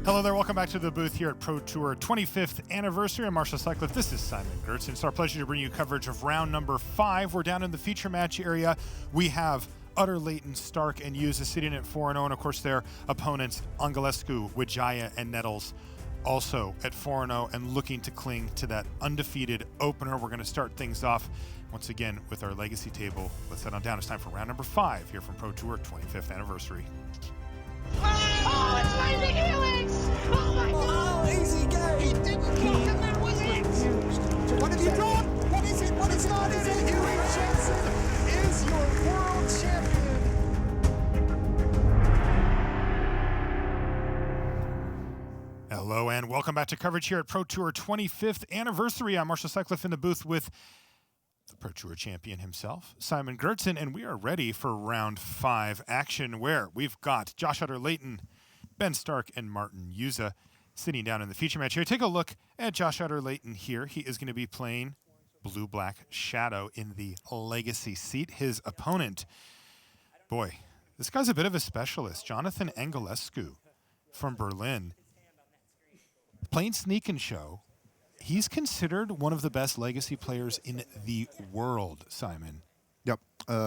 Hello there, welcome back to the booth here at Pro Tour 25th anniversary. I'm Marshall Sutcliffe. This is Simon Gertz. It's our pleasure to bring you coverage of round number 5. We're down in the feature match area. We have Utter-Leyton, Stark, and Juza sitting at 4-0, and of course their opponents, Anghelescu, Wijaya, and Nettles, also at 4-0 and looking to cling to that undefeated opener. We're going to start things off once again with our legacy table. Let's head on down. It's time for round number 5 here from Pro Tour 25th anniversary. Oh, it's Lightning Helix! Oh my God! Oh, easy game! He didn't block and that was it! What have you done? What is it? What is it? What is it? Eric Jensen is your world champion! Hello and welcome back to coverage here at Pro Tour 25th anniversary. I'm Marshall Sutcliffe in the booth with the Pro Tour champion himself, Simon Gertz, and we are ready for round 5 action where we've got Josh Utter-Leyton, Ben Stark, and Martin Juza sitting down in the feature match here. Take a look at Josh Utter-Leyton here. He is going to be playing Blue-Black Shadow in the legacy seat. His opponent, boy, this guy's a bit of a specialist, Jonathan Anghelescu from Berlin. Playing Sneak and Show. He's considered one of the best legacy players in the world, Simon. Yep.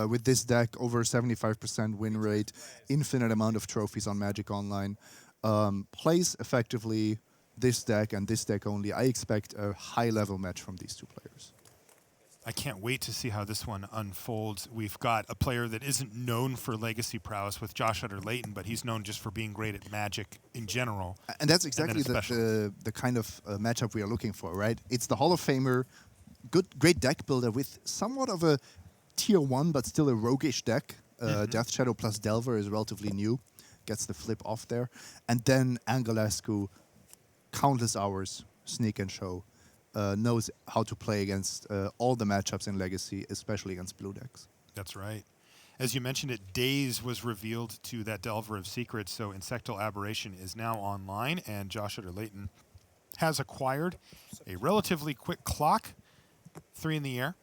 With this deck, over 75% win rate, infinite amount of trophies on Magic Online. Plays effectively this deck and this deck only. I expect a high-level match from these two players. I can't wait to see how this one unfolds. We've got a player that isn't known for legacy prowess with Josh Utter-Leyton, but he's known just for being great at Magic in general. And that's exactly the kind of matchup we are looking for, right? It's the Hall of Famer, great deck builder with somewhat of a tier 1, but still a roguish deck. Death Shadow plus Delver is relatively new, gets the flip off there. And then Anghelescu, countless hours, Sneak and Show. Knows how to play against all the matchups in Legacy, especially against blue decks. That's right. As you mentioned it, Daze was revealed to that Delver of Secrets, so Insectal Aberration is now online, and Josh Utter-Leyton has acquired a relatively quick clock, 3 in the air.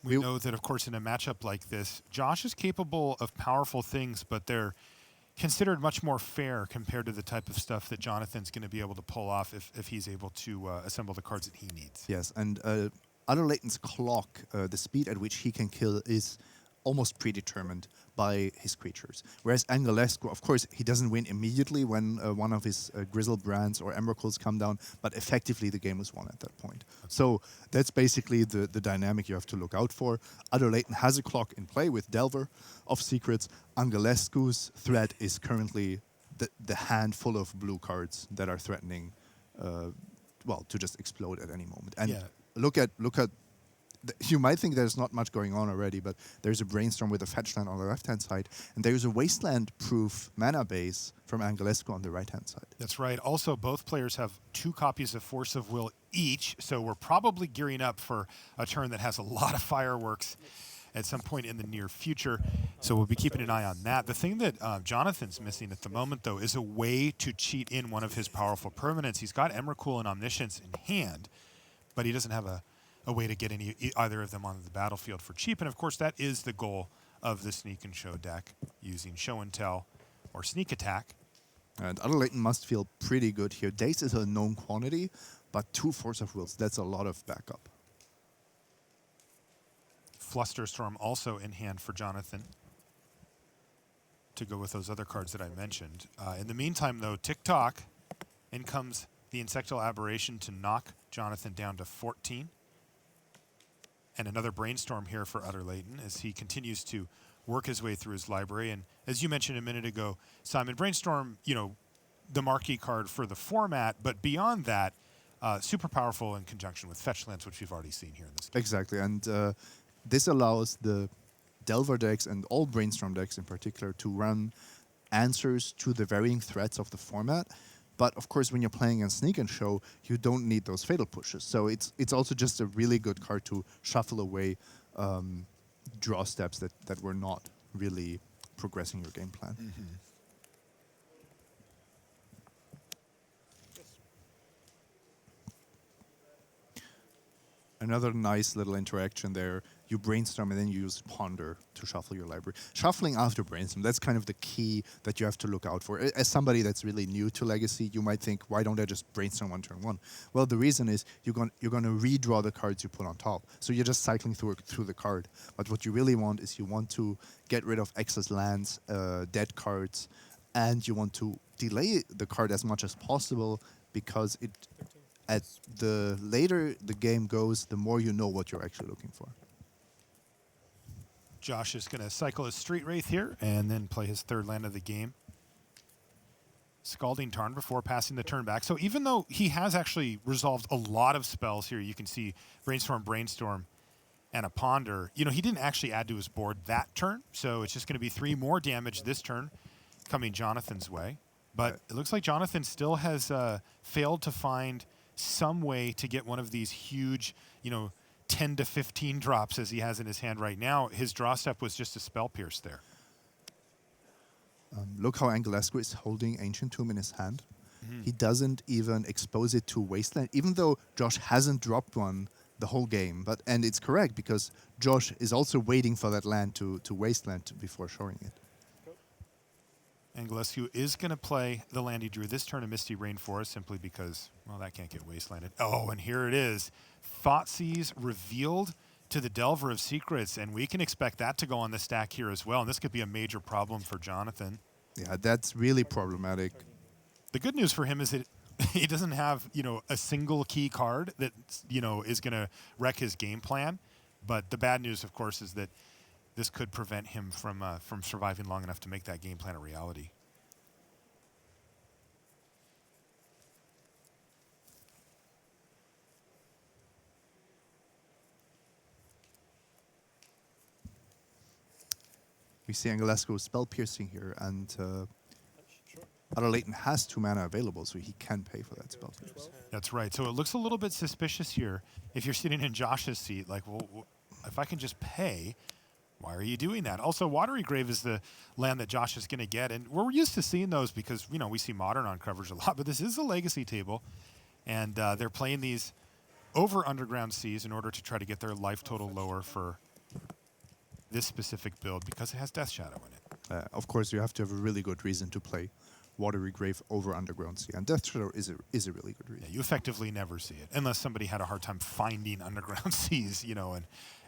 We know that, of course, in a matchup like this, Josh is capable of powerful things, but they're considered much more fair compared to the type of stuff that Jonathan's going to be able to pull off if he's able to assemble the cards that he needs. Yes, and Utter-Leyton's clock, the speed at which he can kill, is almost predetermined by his creatures. Whereas Anghelescu, of course, he doesn't win immediately when one of his Grizzle Brands or Emrakuls come down, but effectively the game is won at that point. So that's basically the dynamic you have to look out for. Utter-Leyton has a clock in play with Delver of Secrets. Anghelescu's threat is currently the handful of blue cards that are threatening, well, to just explode at any moment. And look at you might think there's not much going on already, but there's a Brainstorm with a fetch land on the left-hand side, and there's a Wasteland-proof mana base from Anghelescu on the right-hand side. That's right. Also, both players have 2 copies of Force of Will each, so we're probably gearing up for a turn that has a lot of fireworks at some point in the near future, so we'll be keeping an eye on that. The thing that Jonathan's missing at the moment, though, is a way to cheat in one of his powerful permanents. He's got Emrakul and Omniscience in hand, but he doesn't have a way to get either of them onto the battlefield for cheap. And of course, that is the goal of the Sneak and Show deck, using Show and Tell or Sneak Attack. And Utter-Leyton must feel pretty good here. Daze is a known quantity, but 2 Force of Wills, that's a lot of backup. Flusterstorm also in hand for Jonathan to go with those other cards that I mentioned. In the meantime, though, tick-tock, in comes the Insectal Aberration to knock Jonathan down to 14. And another Brainstorm here for Utter-Leyton as he continues to work his way through his library. And as you mentioned a minute ago, Simon, Brainstorm, you know, the marquee card for the format, but beyond that, super powerful in conjunction with fetch lands, which we've already seen here in this game. Exactly, and this allows the Delver decks and all Brainstorm decks in particular to run answers to the varying threats of the format. But of course, when you're playing in Sneak and Show, you don't need those fatal pushes. So it's also just a really good card to shuffle away draw steps that were not really progressing your game plan. Another nice little interaction there. you brainstorm, and then you use ponder to shuffle your library. Shuffling after brainstorm, that's kind of the key that you have to look out for. As somebody that's really new to Legacy, you might think, why don't I just brainstorm on turn one? Well, the reason is you're going to redraw the cards you put on top. So you're just cycling through the card. But what you really want is you want to get rid of excess lands, dead cards, and you want to delay the card as much as possible, because the later the game goes, the more you know what you're actually looking for. Josh is going to cycle his Street Wraith here and then play his third land of the game. Scalding Tarn before passing the turn back. So even though he has actually resolved a lot of spells here, you can see Brainstorm, and a Ponder. You know, he didn't actually add to his board that turn, so it's just going to be 3 more damage this turn coming Jonathan's way. But it looks like Jonathan still has failed to find some way to get one of these huge, 10 to 15 drops as he has in his hand right now. His draw step was just a Spell Pierce there. Look how Anghelescu is holding Ancient Tomb in his hand. He doesn't even expose it to Wasteland, even though Josh hasn't dropped one the whole game. And it's correct, because Josh is also waiting for that land to Wasteland before showing it. Anghelescu is going to play the land he drew this turn, a Misty Rainforest, simply because, well, that can't get wastelanded. Oh, and here it is. Thoughtseize revealed to the Delver of Secrets, and we can expect that to go on the stack here as well, and this could be a major problem for Jonathan. Yeah, that's really problematic. The good news for him is that he doesn't have, a single key card that, is going to wreck his game plan, but the bad news, of course, is that this could prevent him from surviving long enough to make that game plan a reality. We see Anghelescu spell piercing here, and Utter-Leyton has 2 mana available, so he can pay for that spell pierce. That's right. So it looks a little bit suspicious here. If you're sitting in Josh's seat, like, well, if I can just pay, why are you doing that? Also, Watery Grave is the land that Josh is going to get, and we're used to seeing those because, we see Modern on coverage a lot, but this is a Legacy table, and they're playing these over Underground Seas in order to try to get their life total lower for this specific build because it has Death Shadow in it. Of course, you have to have a really good reason to play Watery Grave over Underground Sea, and Death Shadow is a really good reason. Yeah, you effectively never see it unless somebody had a hard time finding Underground Seas,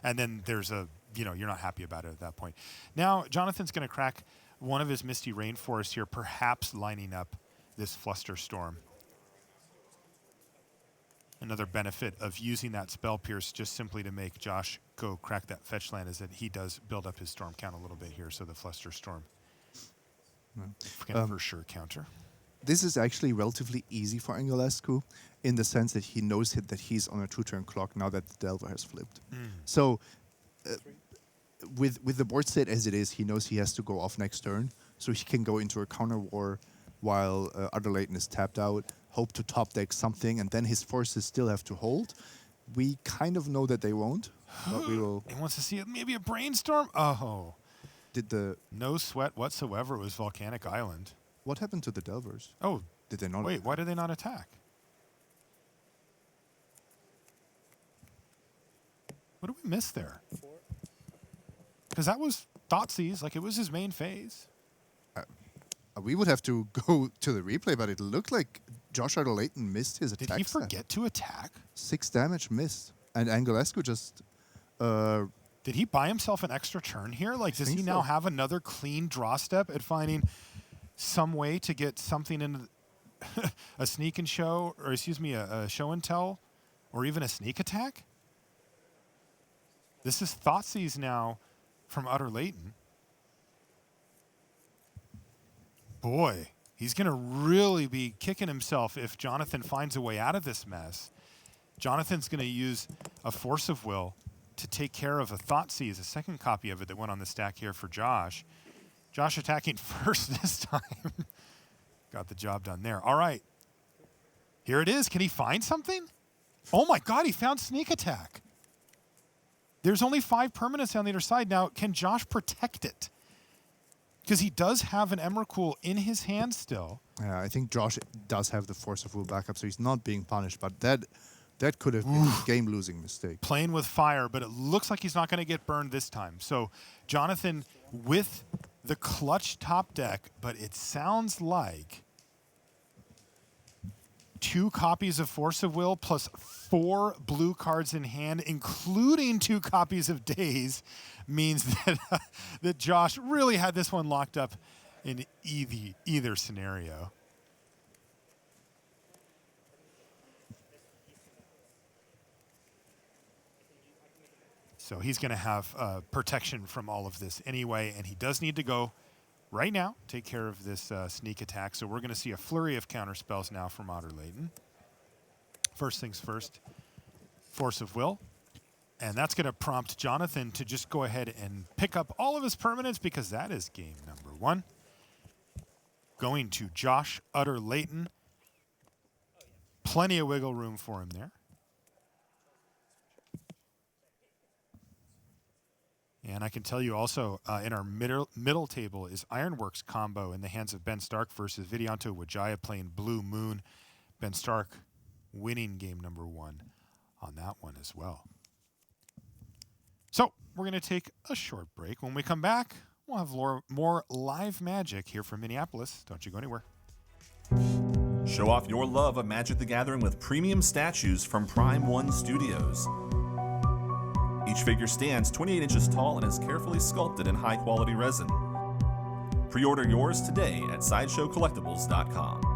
and then there's you're not happy about it at that point. Now, Jonathan's going to crack one of his Misty Rainforests here, perhaps lining up this Flusterstorm. Another benefit of using that Spell Pierce just simply to make Josh go crack that fetch land is that he does build up his storm count a little bit here, so the Flusterstorm can for sure counter. This is actually relatively easy for Anghelescu in the sense that he knows that he's on a 2-turn clock now that the Delver has flipped. So with the board state as it is, he knows he has to go off next turn, so he can go into a counter war while Utter-Leyton is tapped out, hope to top deck something, and then his forces still have to hold. We kind of know that they won't, but we will. He wants to see maybe a Brainstorm? Oh. No sweat whatsoever. It was Volcanic Island. What happened to the Delvers? Oh. Did they not? Wait, why did they not attack? What did we miss there? Because that was Thoughtseize, like it was his main phase. We would have to go to the replay, but it looked like Josh Utter-Leyton missed his attack. Did he forget to attack? 6 damage missed. And Anghelescu just... Did he buy himself an extra turn here? Like, does he now have another clean draw step at finding some way to get something in a sneak and show, or excuse me, a show and tell, or even a sneak attack? This is Thoughtseize now from Utter-Leyton. Boy, he's going to really be kicking himself if Jonathan finds a way out of this mess. Jonathan's going to use a Force of Will to take care of a Thoughtseize, a second copy of it that went on the stack here for Josh. Josh attacking first this time. Got the job done there. All right. Here it is. Can he find something? Oh my God, he found Sneak Attack. There's only 5 permanents on the other side. Now, can Josh protect it? Because he does have an Emrakul in his hand still. Yeah, I think Josh does have the Force of Will backup, so he's not being punished. But that That could have been a game-losing mistake. Playing with fire, but it looks like he's not going to get burned this time. So Jonathan with the clutch top deck, but it sounds like 2 copies of Force of Will plus 4 blue cards in hand, including 2 copies of Daze, means that that Josh really had this one locked up in either scenario. So he's going to have protection from all of this anyway, and he does need to go right now, take care of this sneak attack. So we're going to see a flurry of counter spells now from Utter-Leyton. First things first, Force of Will. And that's going to prompt Jonathan to just go ahead and pick up all of his permanents, because that is game number 1. Going to Josh Utter-Leyton. Plenty of wiggle room for him there. And I can tell you also, in our middle table is Ironworks combo in the hands of Ben Stark versus Vidianto Wijaya playing Blue Moon. Ben Stark winning game number 1 on that one as well. So we're going to take a short break. When we come back, we'll have more live Magic here from Minneapolis. Don't you go anywhere. Show off your love of Magic the Gathering with premium statues from Prime 1 Studios. Each figure stands 28 inches tall and is carefully sculpted in high-quality resin. Pre-order yours today at SideshowCollectibles.com.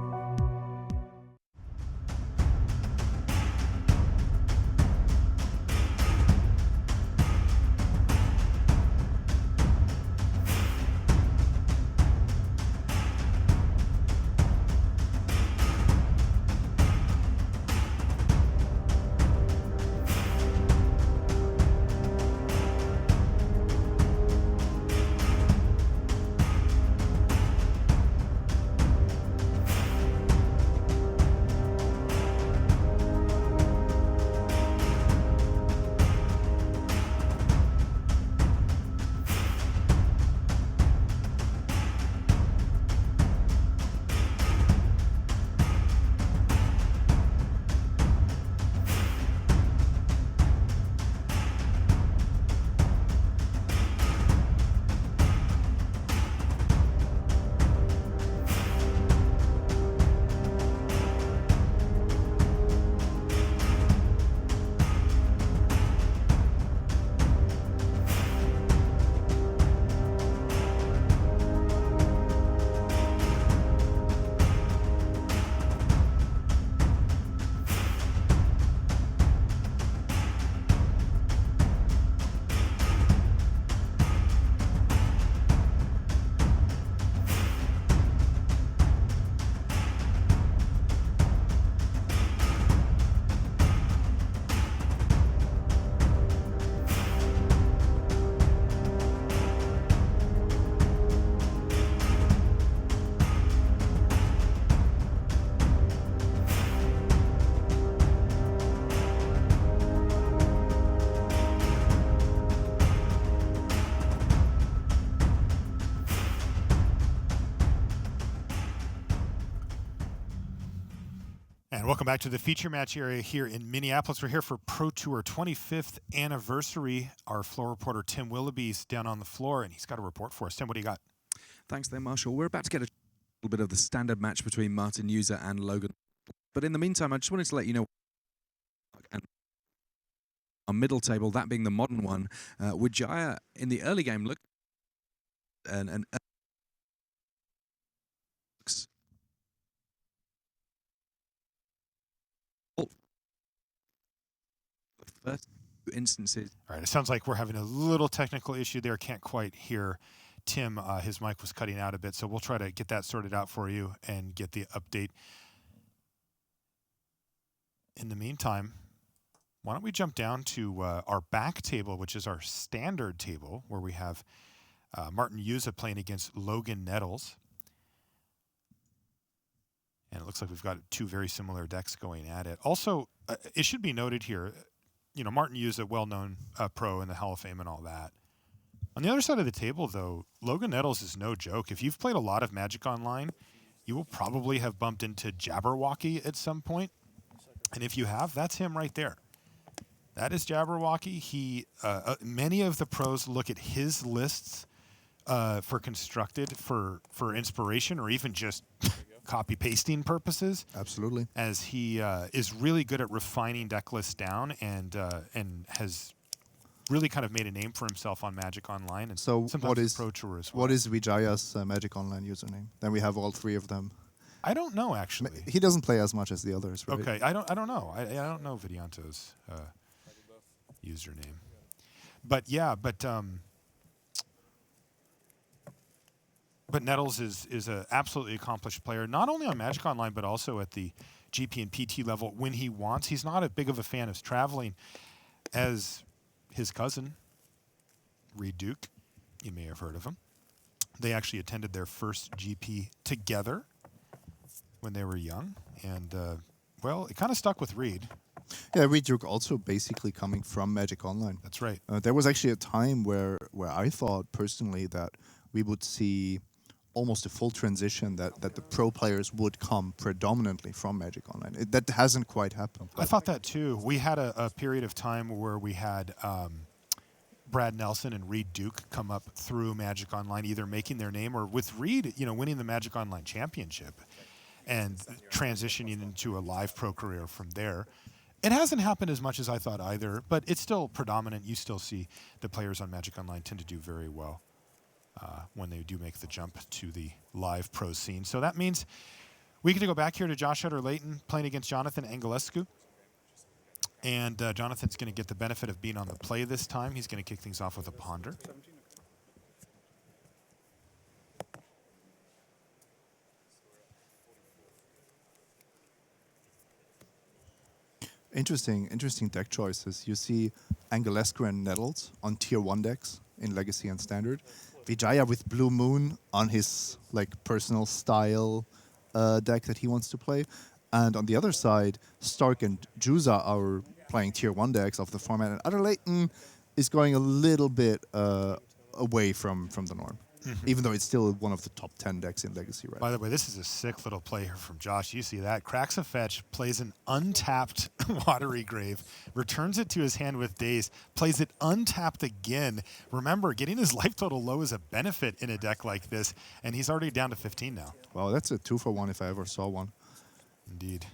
And welcome back to the feature match area here in Minneapolis. We're here for Pro Tour 25th anniversary. Our floor reporter, Tim Willoughby's down on the floor, and he's got a report for us. Tim, what do you got? Thanks there, Marshall. We're about to get a little bit of the standard match between Martin Juza and Logan. But in the meantime, I just wanted to let you know, and our middle table, that being the modern one, Wijaya in the early game looked and first instances. All right, it sounds like we're having a little technical issue there. Can't quite hear Tim. His mic was cutting out a bit, so we'll try to get that sorted out for you and get the update. In the meantime, why don't we jump down to our back table, which is our standard table, where we have Martin Juza playing against Logan Nettles. And it looks like we've got 2 very similar decks going at it. Also, it should be noted here, you know, Martin Juza, well-known pro in the Hall of Fame and all that. On the other side of the table, though, Logan Nettles is no joke. If you've played a lot of Magic Online, you will probably have bumped into Jabberwocky at some point. And if you have, that's him right there. That is Jabberwocky. Many of the pros look at his lists for constructed for inspiration or even just copy pasting purposes. Absolutely. As he is really good at refining deck lists down and has really kind of made a name for himself on Magic Online and So sometimes what the is Pro Tour as well. what is Vijaya's Magic Online username? Then we have all three of them. I don't know actually. He doesn't play as much as the others, right? Okay, I don't know. I don't know Vidianto's username. But yeah, but Nettles is an absolutely accomplished player, not only on Magic Online but also at the GP and PT level when he wants. He's not a big of a fan of traveling, as his cousin Reed Duke. You may have heard of him. They actually attended their first GP together when they were young, and well, it kind of stuck with Reed. Yeah, Reed Duke also basically coming from Magic Online. That's right. There was actually a time where I thought personally that we would see almost a full transition, that the pro players would come predominantly from Magic Online. That hasn't quite happened. I thought that too. We had a period of time where we had Brad Nelson and Reed Duke come up through Magic Online, either making their name or with Reed, winning the Magic Online Championship and transitioning into a live pro career from there. It hasn't happened as much as I thought either, but it's still predominant. You still see the players on Magic Online tend to do very well when they do make the jump to the live pro scene. So that means we get to go back here to Josh Utter-Leyton playing against Jonathan Anghelescu. And Jonathan's going to get the benefit of being on the play this time. He's going to kick things off with a ponder. Interesting deck choices. You see Anghelescu and Nettles on tier 1 decks in Legacy and Standard. Wijaya with Blue Moon on his personal style deck that he wants to play. And on the other side, Stark and Juza are playing tier 1 decks of the format. And Utter-Leyton is going a little bit away from the norm. Even though it's still one of the top 10 decks in Legacy, right? By the way, this is a sick little play here from Josh. You see that. Cracks a fetch, plays an untapped Watery Grave, returns it to his hand with Daze, plays it untapped again. Remember, getting his life total low is a benefit in a deck like this, and he's already down to 15 now. Wow, that's a 2-for-1 if I ever saw one. Indeed.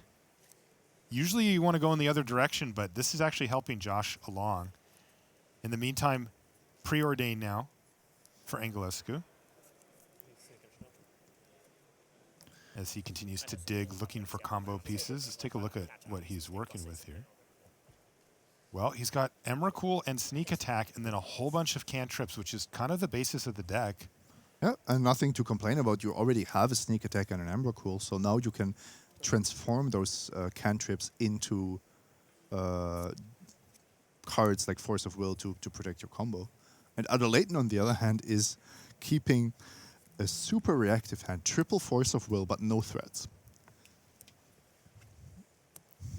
Usually you want to go in the other direction, but this is actually helping Josh along. In the meantime, preordained now for Anghelescu as he continues to dig, looking for combo pieces. Let's take a look at what he's working with here. Well, he's got Emrakul and Sneak Attack and then a whole bunch of cantrips, which is kind of the basis of the deck. Yeah, and nothing to complain about. You already have a Sneak Attack and an Emrakul, so now you can transform those cantrips into cards like Force of Will to protect your combo. And Utter-Leyton, on the other hand, is keeping a super reactive hand, triple Force of Will, but no threats.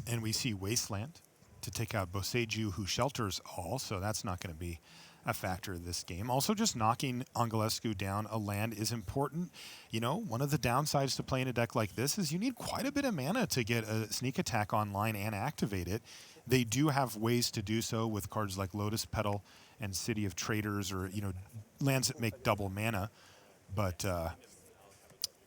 And we see Wasteland to take out Boseiju, who shelters all, so that's not going to be a factor in this game. Also, just knocking Anghelescu down a land is important. One of the downsides to playing a deck like this is you need quite a bit of mana to get a Sneak Attack online and activate it. They do have ways to do so with cards like Lotus Petal and City of Traders, or lands that make double mana, but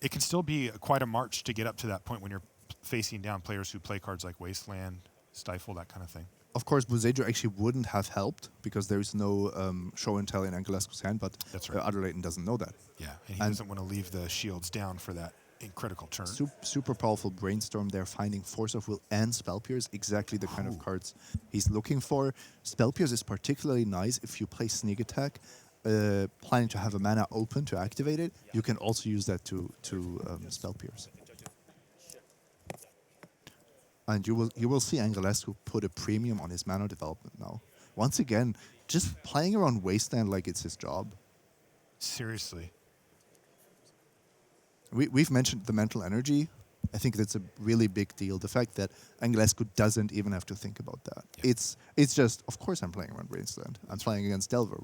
it can still be quite a march to get up to that point when you're facing down players who play cards like Wasteland, Stifle, that kind of thing. Of course, Boseiju actually wouldn't have helped because there is no show and tell in Anghelescu's hand, but That's right. Utter-Leyton doesn't know that. Yeah, and he doesn't want to leave the shields down for that critical turn. Super powerful brainstorm there, finding Force of Will and Spell Pierce, exactly the kind of cards he's looking for. Spell Pierce is particularly nice if you play Sneak Attack, planning to have a mana open to activate it. You can also use that to Spell Pierce. And you will see Anghelescu put a premium on his mana development now. Once again, just playing around Wasteland like it's his job. Seriously. We've mentioned the mental energy. I think that's a really big deal. The fact that Anghelescu doesn't even have to think about that. Yeah. It's just, of course I'm playing around Wasteland. I'm playing against Delver.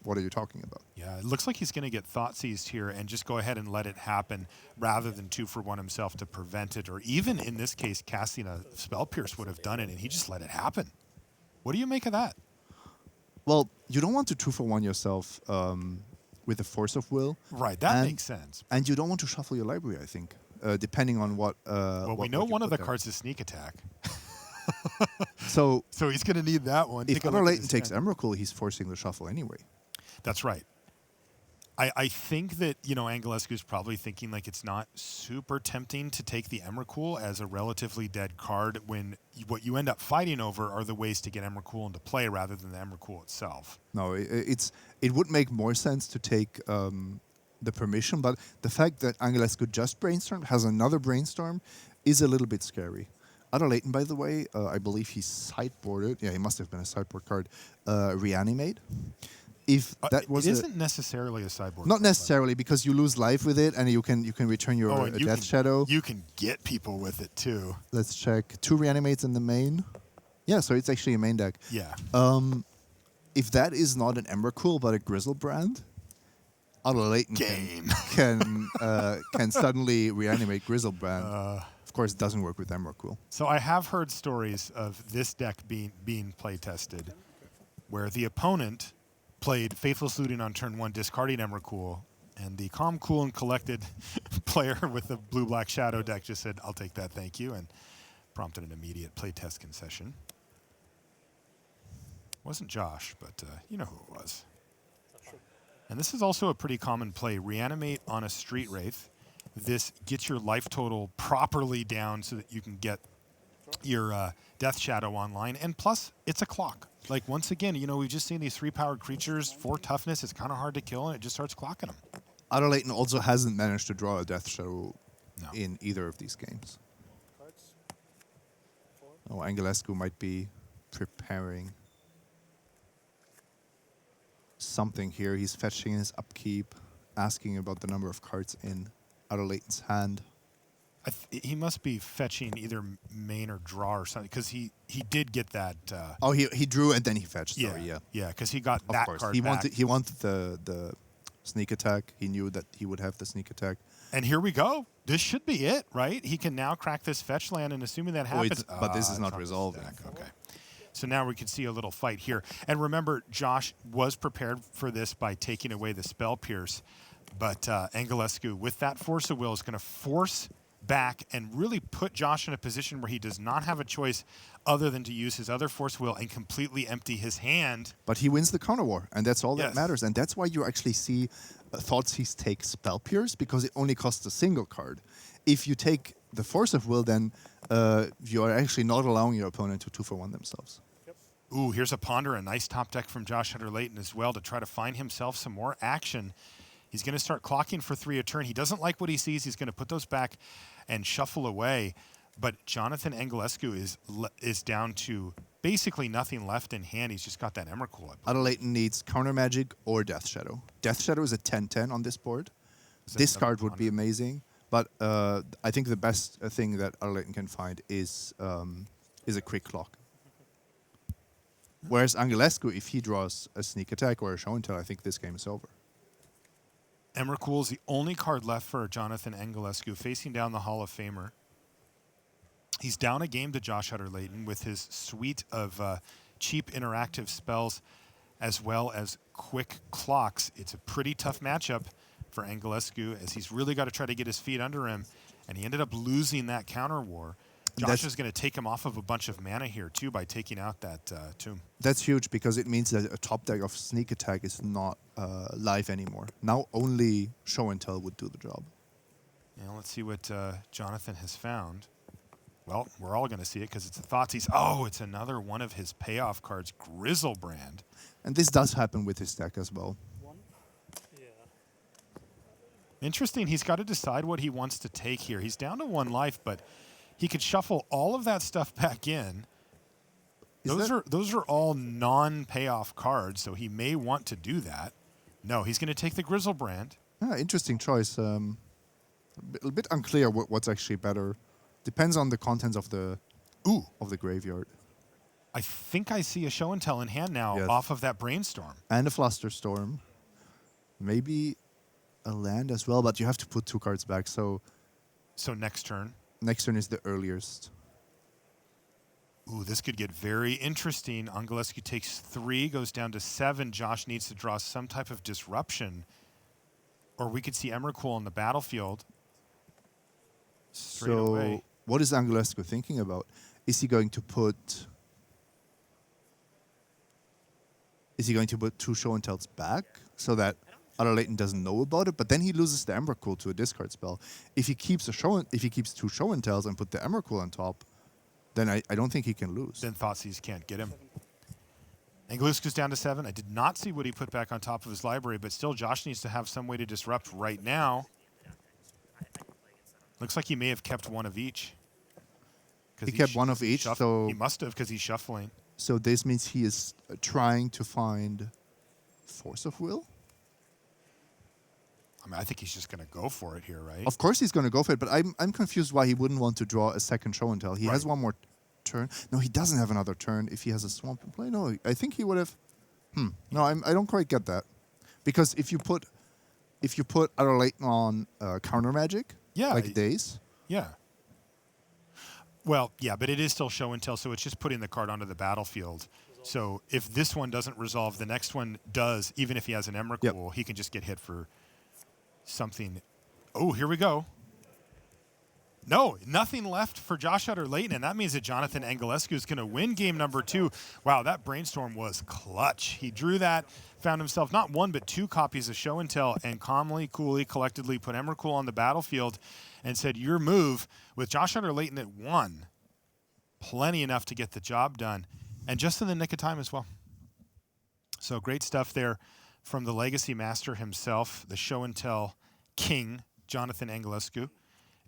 what are you talking about? Yeah, it looks like he's going to get thought seized here and just go ahead and let it happen rather than 2 for 1 himself to prevent it. Or even in this case, casting a Spell Pierce would have done it, and he just let it happen. What do you make of that? Well, you don't want to 2 for 1 yourself with the Force of Will. Right, that makes sense. And you don't want to shuffle your library, I think, depending on what. Well, we know one of the cards is Sneak Attack. So he's going to need that one. If Utter-Leyton takes Emrakul, he's forcing the shuffle anyway. That's right. I think that, Anghelescu is probably thinking like it's not super tempting to take the Emrakul as a relatively dead card when what you end up fighting over are the ways to get Emrakul into play rather than the Emrakul itself. No, it would make more sense to take the permission, but the fact that Anghelescu just brainstormed, has another brainstorm, is a little bit scary. Utter-Leyton, by the way, I believe he sideboarded. Yeah, he must have been a sideboard card. Reanimate. If that was it isn't necessarily a sideboard. Not necessarily, because you lose life with it, and you can return your Death Shadow. You can get people with it too. Let's check. 2 reanimates in the main. Yeah, so it's actually a main deck. Yeah. If that is not an Emrakul but a Grizzlebrand, Utter-Leyton can suddenly reanimate Grizzlebrand. Of course, it doesn't work with Emrakul. So I have heard stories of this deck being play tested, where the opponent played Faithless Looting on turn 1, discarding Emrakul, and the calm, cool, and collected player with the blue-black shadow deck just said, "I'll take that, thank you," and prompted an immediate playtest concession. Wasn't Josh, but you know who it was. And this is also a pretty common play. Reanimate on a Street Wraith. This gets your life total properly down so that you can get your Death Shadow online. And plus, it's a clock. Like, once again, we've just seen these 3-powered creatures, 4 toughness. It's kind of hard to kill, and it just starts clocking them. Utter-Leyton also hasn't managed to draw a Death Shadow in either of these games. Oh, Anghelescu might be preparing something here. He's fetching his upkeep, asking about the number of cards in Utter-Leyton's hand. He must be fetching either main or draw or something, because he did get that. He drew and then he fetched. Yeah, because he got that card he back. He wanted the sneak attack. He knew that he would have the sneak attack. And here we go. This should be it, right? He can now crack this fetch land, and assuming that happens... but this is not resolving. Okay. So now we can see a little fight here. And remember, Josh was prepared for this by taking away the Spell Pierce, but Anghelescu, with that Force of Will, is going to force back and really put Josh in a position where he does not have a choice other than to use his other Force Will and completely empty his hand. But he wins the counter war, and that's all that matters. And that's why you actually see Thoughtseize take Spell Pierce, because it only costs a single card. If you take the Force of Will, then you are actually not allowing your opponent to 2 for 1 themselves. Ooh, here's a Ponder, a nice top deck from Josh Utter-Leyton as well to try to find himself some more action. He's going to start clocking for 3 a turn. He doesn't like what he sees. He's going to put those back and shuffle away. But Jonathan Anghelescu is down to basically nothing left in hand. He's just got that Emrakul. Utter-Leyton needs Counter Magic or Death Shadow. Death Shadow is a 10-10 on this board. This card would be amazing. But I think the best thing that Utter-Leyton can find is a quick clock. Whereas Anghelescu, if he draws a sneak attack or a show and tell, I think this game is over. Emrakul is the only card left for Jonathan Anghelescu, facing down the Hall of Famer. He's down a game to Josh Utter-Leyton with his suite of cheap interactive spells as well as quick clocks. It's a pretty tough matchup for Anghelescu, as he's really got to try to get his feet under him, and he ended up losing that counter war. Josh is going to take him off of a bunch of mana here, too, by taking out that Tomb. That's huge, because it means that a top deck of Sneak Attack is not live anymore. Now only Show and Tell would do the job. Now let's see what Jonathan has found. Well, we're all going to see it, because it's a Thoughtseize. Oh, it's another one of his payoff cards, Grizzlebrand. And this does happen with his deck as well. Interesting. He's got to decide what he wants to take here. He's down to 1 life, but he could shuffle all of that stuff back in. Those are all non-payoff cards, so he may want to do that. No, he's going to take the Grizzlebrand. Interesting choice. A bit unclear what's actually better. Depends on the contents of the graveyard. I think I see a show and tell in hand now Yes. off of that brainstorm. And a Flusterstorm. Maybe a land as well, but you have to put 2 cards back. So So next turn. next turn is the earliest. Ooh, this could get very interesting. Anghelescu takes 3, goes down to 7. Josh needs to draw some type of disruption. Or we could see Emrakul on the battlefield. Straight So away. what is Anghelescu thinking about? Is he going to put... Is he going to put 2 show and tells back so that Utter-Leyton doesn't know about it? But then he loses the Emrakul to a discard spell. If he keeps 2 show and tells and put the Emrakul on top, then I don't think he can lose. Then Thoughtseize can't get him. Anghelescu's down to 7. I did not see what he put back on top of his library, but still Josh needs to have some way to disrupt right now. Looks like he may have kept 1 of each. He kept 1 of each, so... He must have, because he's shuffling. So this means he is trying to find Force of Will? I mean, I think he's just going to go for it here, right? Of course he's going to go for it, but I'm confused why he wouldn't want to draw a second show and tell. He has 1 more turn. No, he doesn't have another turn if he has a swamp in play. No, I think he would have... No, I don't quite get that. Because if you put Utter-Leyton on counter magic, like Daze... Yeah. Well, yeah, but it is still show and tell, so it's just putting the card onto the battlefield. So if this one doesn't resolve, the next one does. Even if he has an Emrakul, he can just get hit for something. Oh, here we go. No, nothing left for Josh Utter-Leyton, and that means that Jonathan Anghelescu is going to win game number 2. Wow, that brainstorm was clutch. He drew that, found himself not 1 but 2 copies of show and tell, and calmly, coolly, collectedly put Emrakul on the battlefield and said, your move with Josh Utter-Leyton at 1. Plenty enough to get the job done, and just in the nick of time as well. So great stuff there from the Legacy Master himself, the show and tell king, Jonathan Anghelescu.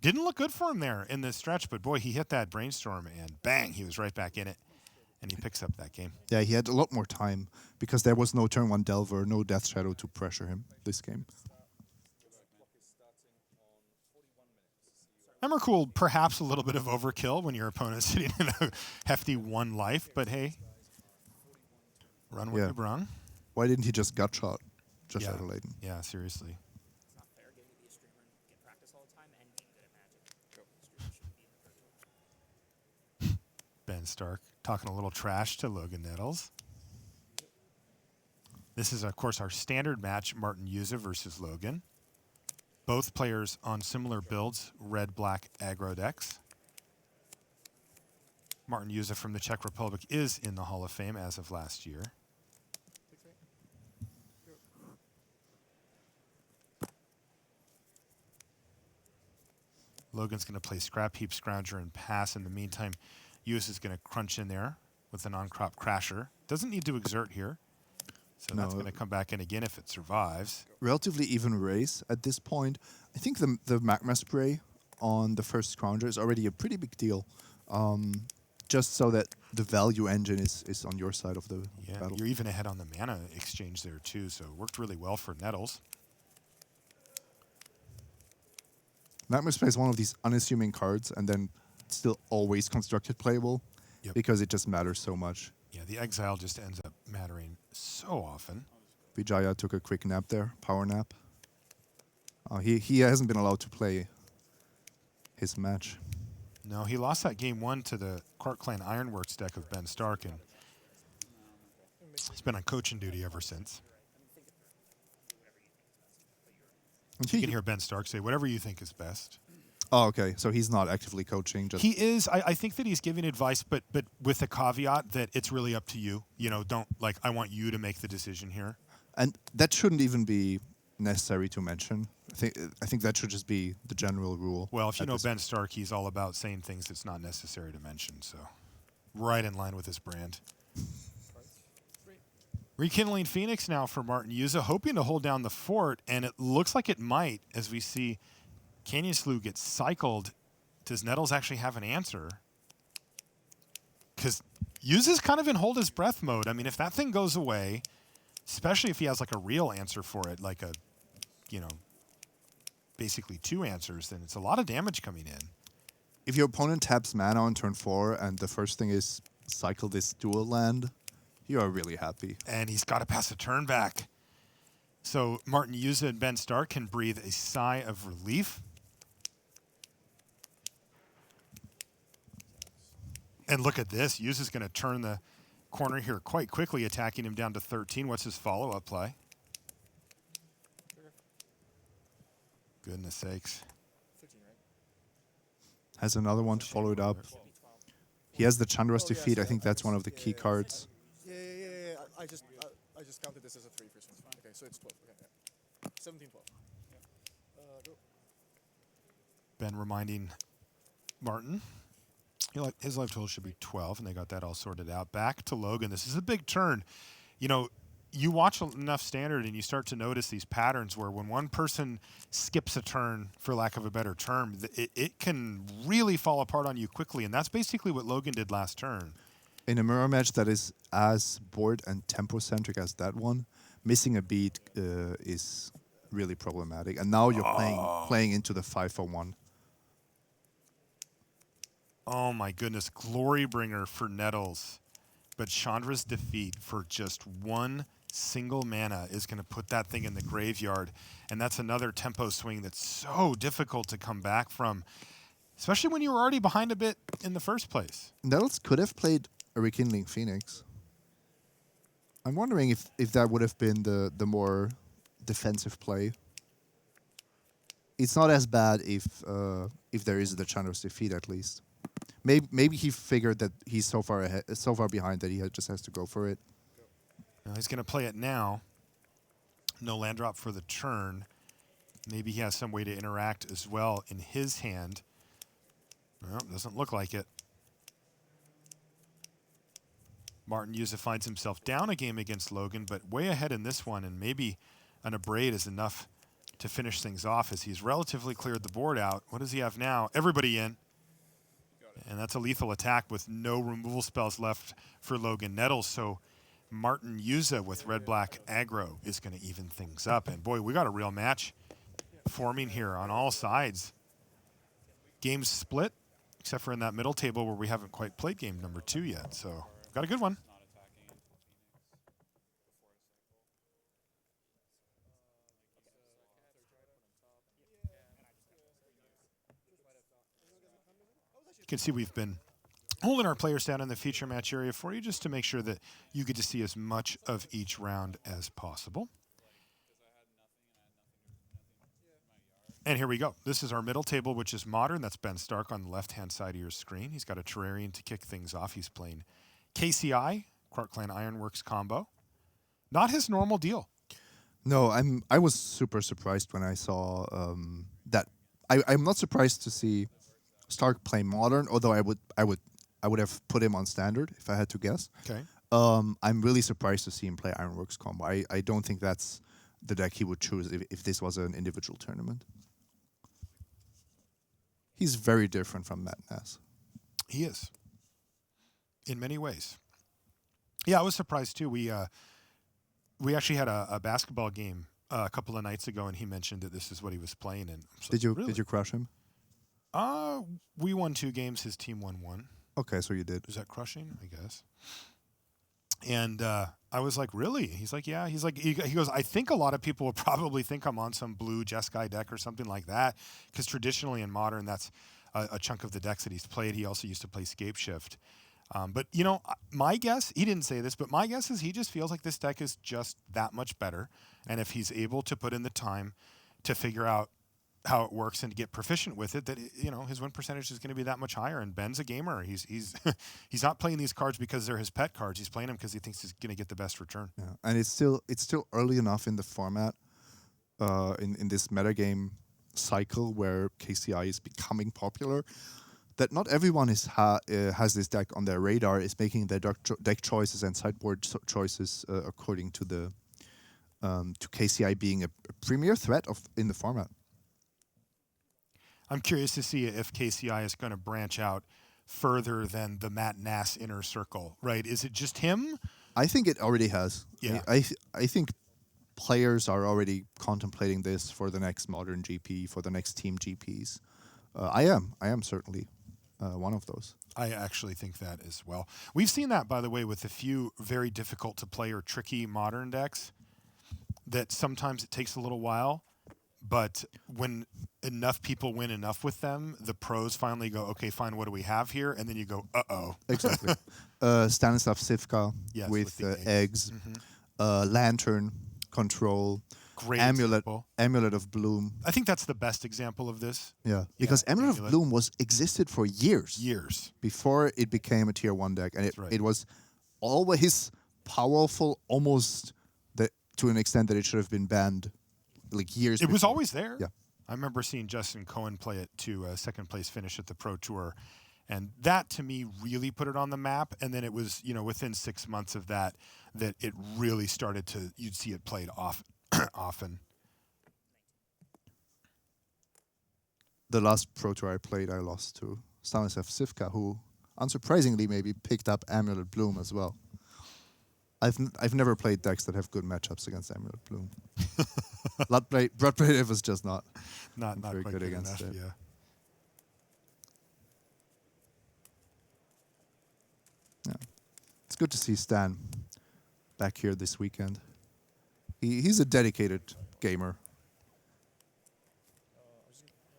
Didn't look good for him there in this stretch, but boy, he hit that brainstorm and bang, he was right back in it, and he picks up that game. Yeah, he had a lot more time because there was no turn 1 Delver, no Death Shadow to pressure him this game. Emrakul, perhaps a little bit of overkill when your opponent's sitting in a hefty 1 life, but hey, run what you brung. Why didn't he just gut shot Josh Utter-Leyton? Yeah, seriously. Ben Stark talking a little trash to Logan Nettles. This is, of course, our standard match, Martin Juza versus Logan. Both players on similar builds, red-black aggro decks. Martin Juza from the Czech Republic is in the Hall of Fame as of last year. Logan's going to play Scrap Heap, Scrounger, and pass. In the meantime, Juza is going to crunch in there with an on-crop Crasher. Doesn't need to exert here. So that's going to come back in again if it survives. Relatively even race at this point. I think the Magma Spray on the first Scrounger is already a pretty big deal. Just so that the value engine is on your side of the battle. You're even ahead on the mana exchange there too, so it worked really well for Nettles. Magma Spray is one of these unassuming cards and then still always constructed playable because it just matters so much. Yeah, the exile just ends up mattering so often. Wijaya took a quick nap there, power nap. He hasn't been allowed to play his match. No, he lost that game 1 to the Clark Clan Ironworks deck of Ben Stark, and he's been on coaching duty ever since. You can hear Ben Stark say, whatever you think is best. Oh, okay. So he's not actively coaching. Just He is. I think that he's giving advice, but with the caveat that it's really up to you. You know, don't, like, I want you to make the decision here. And that shouldn't even be necessary to mention. I think that should just be the general rule. Well, if you know Ben Stark, he's all about saying things that's not necessary to mention, so right in line with his brand. Rekindling Phoenix now for Martin Juza, hoping to hold down the fort, and it looks like it might as we see Canyon Slough get cycled. Does Nettles actually have an answer? Because Juza's kind of in hold his breath mode. I mean, if that thing goes away, especially if he has like a real answer for it, like a, you know, basically 2 answers, then it's a lot of damage coming in. If your opponent taps mana on turn 4 and the first thing is cycle this dual land, you are really happy. And he's got to pass a turn back. So Martin Juza and Ben Stark can breathe a sigh of relief. And look at this. Juza's going to turn the corner here quite quickly, attacking him down to 13. What's his follow-up play? Goodness sakes. Has another one to follow it up. He has the Chandra's defeat. I think that's one of the key cards. Yeah. I just counted this as a 3 for some. Okay, so it's 12. Okay, yeah. 17, 12. Go. Ben reminding Martin. His life total should be 12, and they got that all sorted out. Back to Logan. This is a big turn. You know, you watch enough Standard, and you start to notice these patterns where when one person skips a turn, for lack of a better term, it can really fall apart on you quickly, and that's basically what Logan did last turn. In a mirror match that is as board and tempo-centric as that one, missing a beat is really problematic. And now you're playing into the 5-for-1. Oh my goodness, Glorybringer for Nettles. But Chandra's defeat for just one single mana is going to put that thing in the graveyard. And that's another tempo swing that's so difficult to come back from, especially when you were already behind a bit in the first place. Nettles could have played a Rekindling Phoenix. I'm wondering if that would have been the more defensive play. It's not as bad if there is the Chandra's defeat at least. Maybe he figured that he's so far behind that he just has to go for it. Now he's going to play it now. No land drop for the turn. Maybe he has some way to interact as well in his hand. Well, doesn't look like it. Martin Juza finds himself down a game against Logan, but way ahead in this one, and maybe an Abrade is enough to finish things off as he's relatively cleared the board out. What does he have now? Everybody in. And that's a lethal attack with no removal spells left for Logan Nettles. So Martin Juza with red-black aggro is going to even things up. And boy, we got a real match forming here on all sides. Games split, except for in that middle table where we haven't quite played game number 2 yet. So got a good one. You can see we've been holding our players down in the feature match area for you just to make sure that you get to see as much of each round as possible. And here we go. This is our middle table, which is modern. That's Ben Stark on the left-hand side of your screen. He's got a Terrarian to kick things off. He's playing KCI, Quark Clan Ironworks combo. Not his normal deal. No, I was super surprised when I saw that. I'm not surprised to see Stark play modern, although I would have put him on standard if I had to guess. Okay. I'm really surprised to see him play Ironworks combo. I don't think that's the deck he would choose if this was an individual tournament. He's very different from Matt Nass. He is. In many ways. Yeah, I was surprised too. We actually had a basketball game a couple of nights ago, and he mentioned that this is what he was playing. And so did you crush him? We won 2 games. His team won 1. Okay, so you did. Is that crushing? I guess. And I was like, really? He's like, yeah. He's like, he goes, I think a lot of people will probably think I'm on some blue Jeskai deck or something like that, because traditionally in Modern, that's a chunk of the decks that he's played. He also used to play Scapeshift. But, you know, my guess, he didn't say this, but my guess is he just feels like this deck is just that much better. And if he's able to put in the time to figure out how it works and to get proficient with it, that, you know, his win percentage is going to be that much higher. And Ben's a gamer. He's he's not playing these cards because they're his pet cards. He's playing them because he thinks he's going to get the best return. Yeah. And it's still early enough in the format, in this metagame cycle where KCI is becoming popular, that not everyone has this deck on their radar, is making their deck choices and sideboard choices according to the to KCI being a premier threat in the format. I'm curious to see if KCI is going to branch out further than the Matt Nass inner circle, right? Is it just him? I think it already has. Yeah. I think players are already contemplating this for the next Modern GP, for the next Team GPs. I am certainly. one of those. I actually think that as well. We've seen that, by the way, with a few very difficult to play or tricky modern decks, that sometimes it takes a little while, but when enough people win enough with them, the pros finally go, okay, fine, what do we have here? And then you go, uh-oh. Exactly. Stanislav Sivka Yes, with the eggs, Lantern, Control, Great Amulet, example. Amulet of Bloom. I think that's the best example of this. Yeah, because Amulet of Amulet. Bloom existed for years. Years. Before it became a tier 1 deck, and right. it was always powerful, almost to an extent that it should have been banned like years It was before. always there. Yeah. I remember seeing Justin Cohen play it to a second place finish at the Pro Tour. And that, to me, really put it on the map. And then it was, within 6 months of that it really started to, you'd see it played often. The last Pro Tour I played, I lost to Stanislav Sivka, who, unsurprisingly, maybe picked up Amulet Bloom as well. I've never played decks that have good matchups against Amulet Bloom. Bloodbraid was just not very quite good against enough, it. yeah. Yeah. It's good to see Stan back here this weekend. He's a dedicated gamer.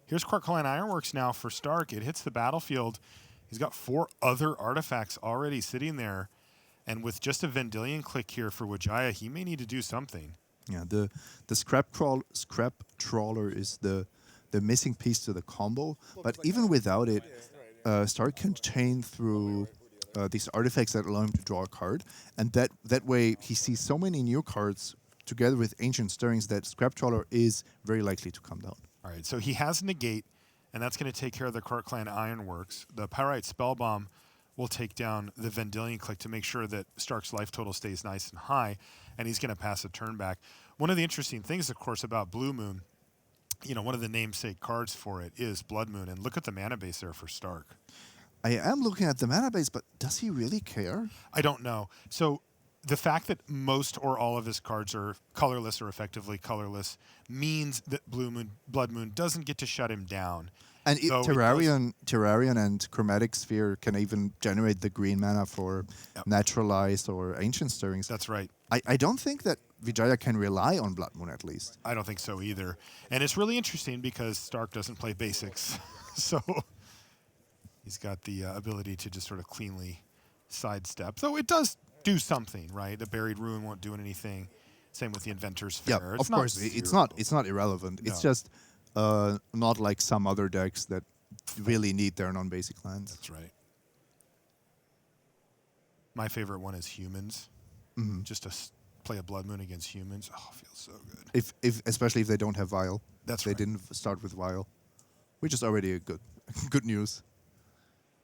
Here's Quarkline Ironworks now for Stark. It hits the battlefield. He's got 4 other artifacts already sitting there. And with just a Vendilion click here for Wijaya, he may need to do something. Yeah, the scrap trawler is the missing piece to the combo. But even without it, Stark can chain through these artifacts that allow him to draw a card, and that way he sees so many new cards together with Ancient Stirrings that scrap trawler is very likely to come down. All right, so he has Negate, and that's going to take care of the Quarkline Ironworks. The Pyrite Spellbomb will take down the Vendilion click to make sure that Stark's life total stays nice and high, and he's going to pass a turn back. One of the interesting things, of course, about Blue Moon, one of the namesake cards for it is Blood Moon, and look at the mana base there for Stark. I am looking at the mana base, but does he really care? I don't know. So the fact that most or all of his cards are colorless or effectively colorless means that Blood Moon doesn't get to shut him down. And So Terrarion and Chromatic Sphere can even generate the green mana for Naturalized or Ancient Stirrings. That's right. I don't think that Wijaya can rely on Blood Moon, at least. I don't think so either. And it's really interesting because Stark doesn't play basics. So he's got the ability to just sort of cleanly sidestep. So it does do something, right? The Buried Ruin won't do anything. Same with the Inventor's Fair. Yeah, It's of course. It's not irrelevant. No. It's just not like some other decks that really need their non-basic lands. That's right. My favorite one is Humans. Just to play a Blood Moon against Humans. Oh, it feels so good. Especially if they don't have Vial. That's they right. didn't start with Vial, which is already a good news.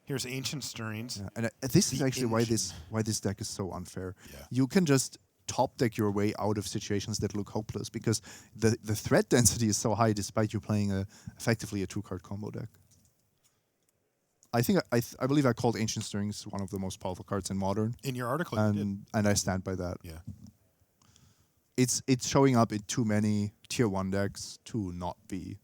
Here's Ancient Stirrings. Yeah, and this is The actually engine. why this deck is so unfair. Yeah. You can just top deck your way out of situations that look hopeless because the threat density is so high despite you playing effectively a 2-card combo deck. I think I believe I called Ancient Stirrings one of the most powerful cards in Modern. In your article, you did. And I stand by that. Yeah. It's showing up in too many tier 1 decks to not be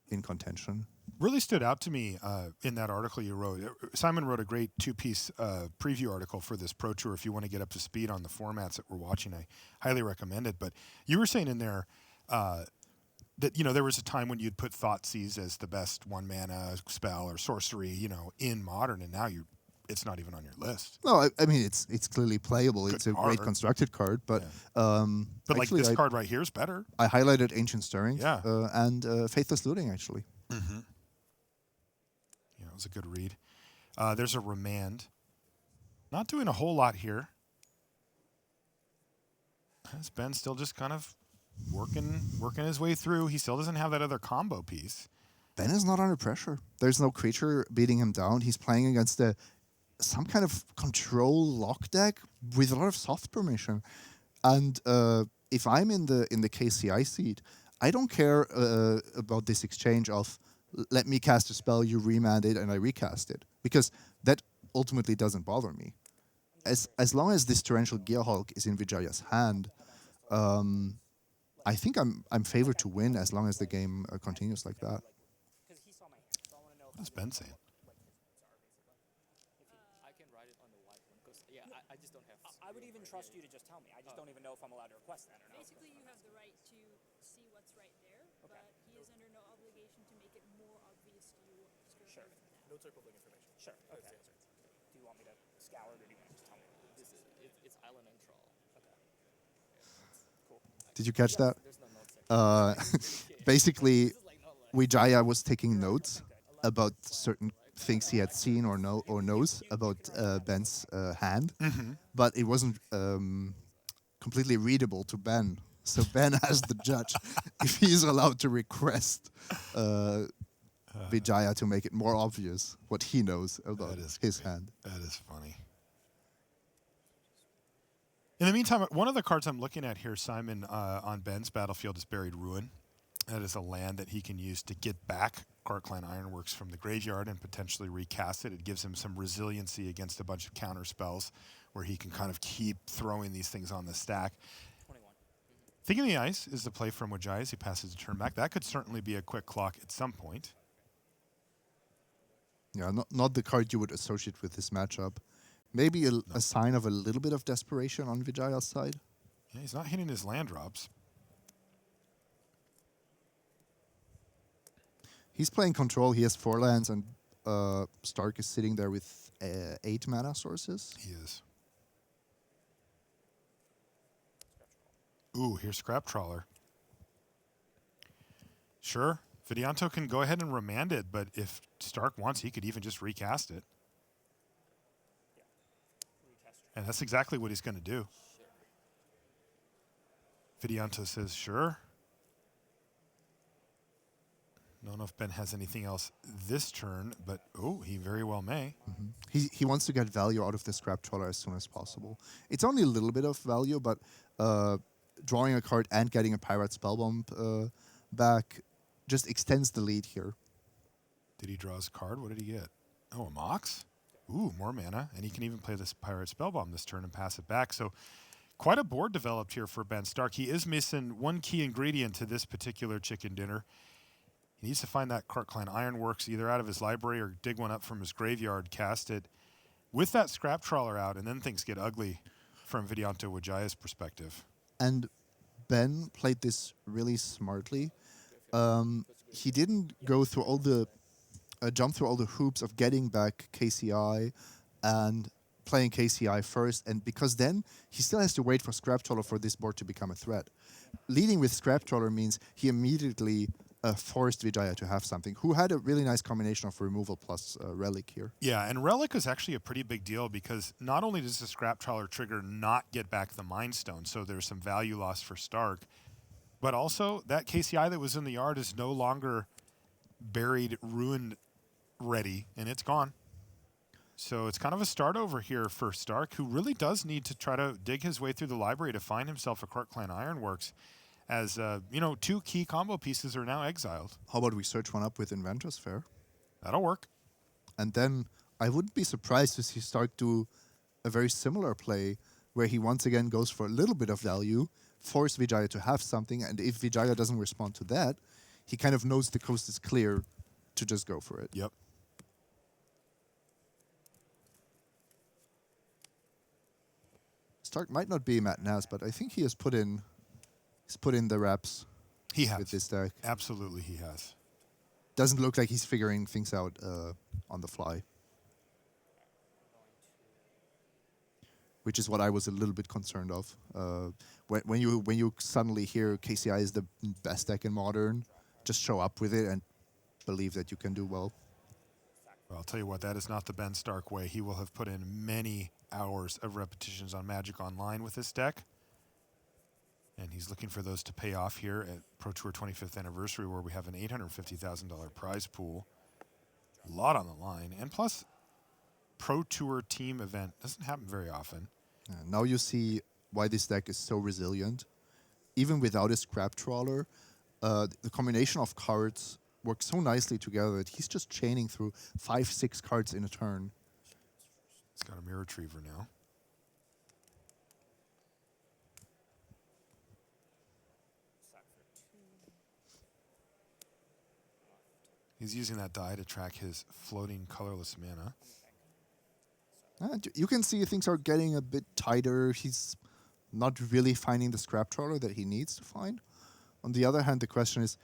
in contention. Really stood out to me in that article you wrote. Simon wrote a great 2-piece preview article for this Pro Tour. If you want to get up to speed on the formats that we're watching, I highly recommend it. But you were saying in there that there was a time when you'd put Thoughtseize as the best 1-mana spell or sorcery, in Modern, and now it's not even on your list. No, I mean it's clearly playable. Good it's a card. great constructed card, but But like actually this card right here is better. I highlighted Ancient Stirrings Yeah. and Faithless Looting actually. Mm-hmm. Yeah, it was a good read. There's a Remand. Not doing a whole lot here. As Ben still just kind of working his way through. He still doesn't have that other combo piece. Ben is not under pressure. There's no creature beating him down. He's playing against some kind of control lock deck with a lot of soft permission. And if I'm in the KCI seat, I don't care about this exchange of let me cast a spell, you remand it, and I recast it. Because that ultimately doesn't bother me. As long as this Torrential Gearhulk is in Vijaya's hand, I think I'm favored to win as long as the game continues like that. What's Ben saying? I would even trust you to just tell me. I just don't even know if I'm allowed to request that or not. Basically, you have the right to see what's right there, but he is under no obligation to make it more obvious to you what's going Sure. on from that. No Turk public information. Sure. That's Okay. the answer. Do you want me to scour it, or do you want to just tell me? It's island and trawl. Okay. Cool. Did you catch that? There's no notes section. Basically, This is like not like Wijaya was taking notes about certain things he had seen or knows about Ben's hand, but it wasn't completely readable to Ben. So Ben asked the judge if he's allowed to request Wijaya to make it more obvious what he knows about his hand. That is funny. In the meantime, one of the cards I'm looking at here, Simon, on Ben's battlefield is Buried Ruin. That is a land that he can use to get back Clan Ironworks from the graveyard and potentially recast it. It gives him some resiliency against a bunch of counter spells where he can kind of keep throwing these things on the stack. 21. Thinking the Ice is the play from Wijaya as he passes a turn back. That could certainly be a quick clock at some point. Yeah, not the card you would associate with this matchup. Maybe a sign of a little bit of desperation on Vijaya's side. Yeah, he's not hitting his land drops. He's playing control. He has 4 lands, and Stark is sitting there with 8 mana sources. He is. Ooh, here's Scrap Trawler. Sure, Vidianto can go ahead and remand it, but if Stark wants, he could even just recast it. And that's exactly what he's going to do. Vidianto says, sure. Don't know if Ben has anything else this turn, but he very well may. He wants to get value out of the Scrap Trawler as soon as possible. It's only a little bit of value, but drawing a card and getting a Pirate Spellbomb back just extends the lead here. Did he draw his card? What did he get? Oh, a Mox? Ooh, more mana. And he can even play this Pirate Spellbomb this turn and pass it back. So quite a board developed here for Ben Stark. He is missing one key ingredient to this particular chicken dinner. He needs to find that Clan Ironworks either out of his library or dig one up from his graveyard, cast it with that Scrap Trawler out, and then things get ugly from Vidianto Wijaya's perspective. And Ben played this really smartly. He didn't go through all the jump through all the hoops of getting back KCI and playing KCI first, and because then he still has to wait for Scrap Trawler for this board to become a threat. Leading with Scrap Trawler means he immediately forced Wijaya to have something, who had a really nice combination of removal plus Relic here. Yeah, and Relic is actually a pretty big deal because not only does the Scrap Trawler trigger not get back the Mind Stone, so there's some value loss for Stark, but also that KCI that was in the yard is no longer buried, ruined, ready, and it's gone. So it's kind of a start over here for Stark, who really does need to try to dig his way through the library to find himself a Clan Ironworks, as 2 key combo pieces are now exiled. How about we search one up with Inventor's Fair? That'll work. And then I wouldn't be surprised to see Stark do a very similar play where he once again goes for a little bit of value, force Wijaya to have something, and if Wijaya doesn't respond to that, he kind of knows the coast is clear to just go for it. Yep. Stark might not be Matt Nas, but I think he has put in the reps. He has. With this deck. Absolutely, he has. Doesn't look like he's figuring things out on the fly. Which is what I was a little bit concerned of. When you suddenly hear KCI is the best deck in Modern, just show up with it and believe that you can do well. Well, I'll tell you what, that is not the Ben Stark way. He will have put in many hours of repetitions on Magic Online with this deck. And he's looking for those to pay off here at Pro Tour 25th Anniversary, where we have an $850,000 prize pool. A lot on the line. And plus, Pro Tour team event doesn't happen very often. Now you see why this deck is so resilient. Even without a Scrap Trawler, the combination of cards works so nicely together that he's just chaining through 5-6 cards in a turn. He's got a Mirror Retriever now. He's using that die to track his floating colorless mana. You can see things are getting a bit tighter. He's not really finding the scrap trawler that he needs to find. On the other hand, the question is,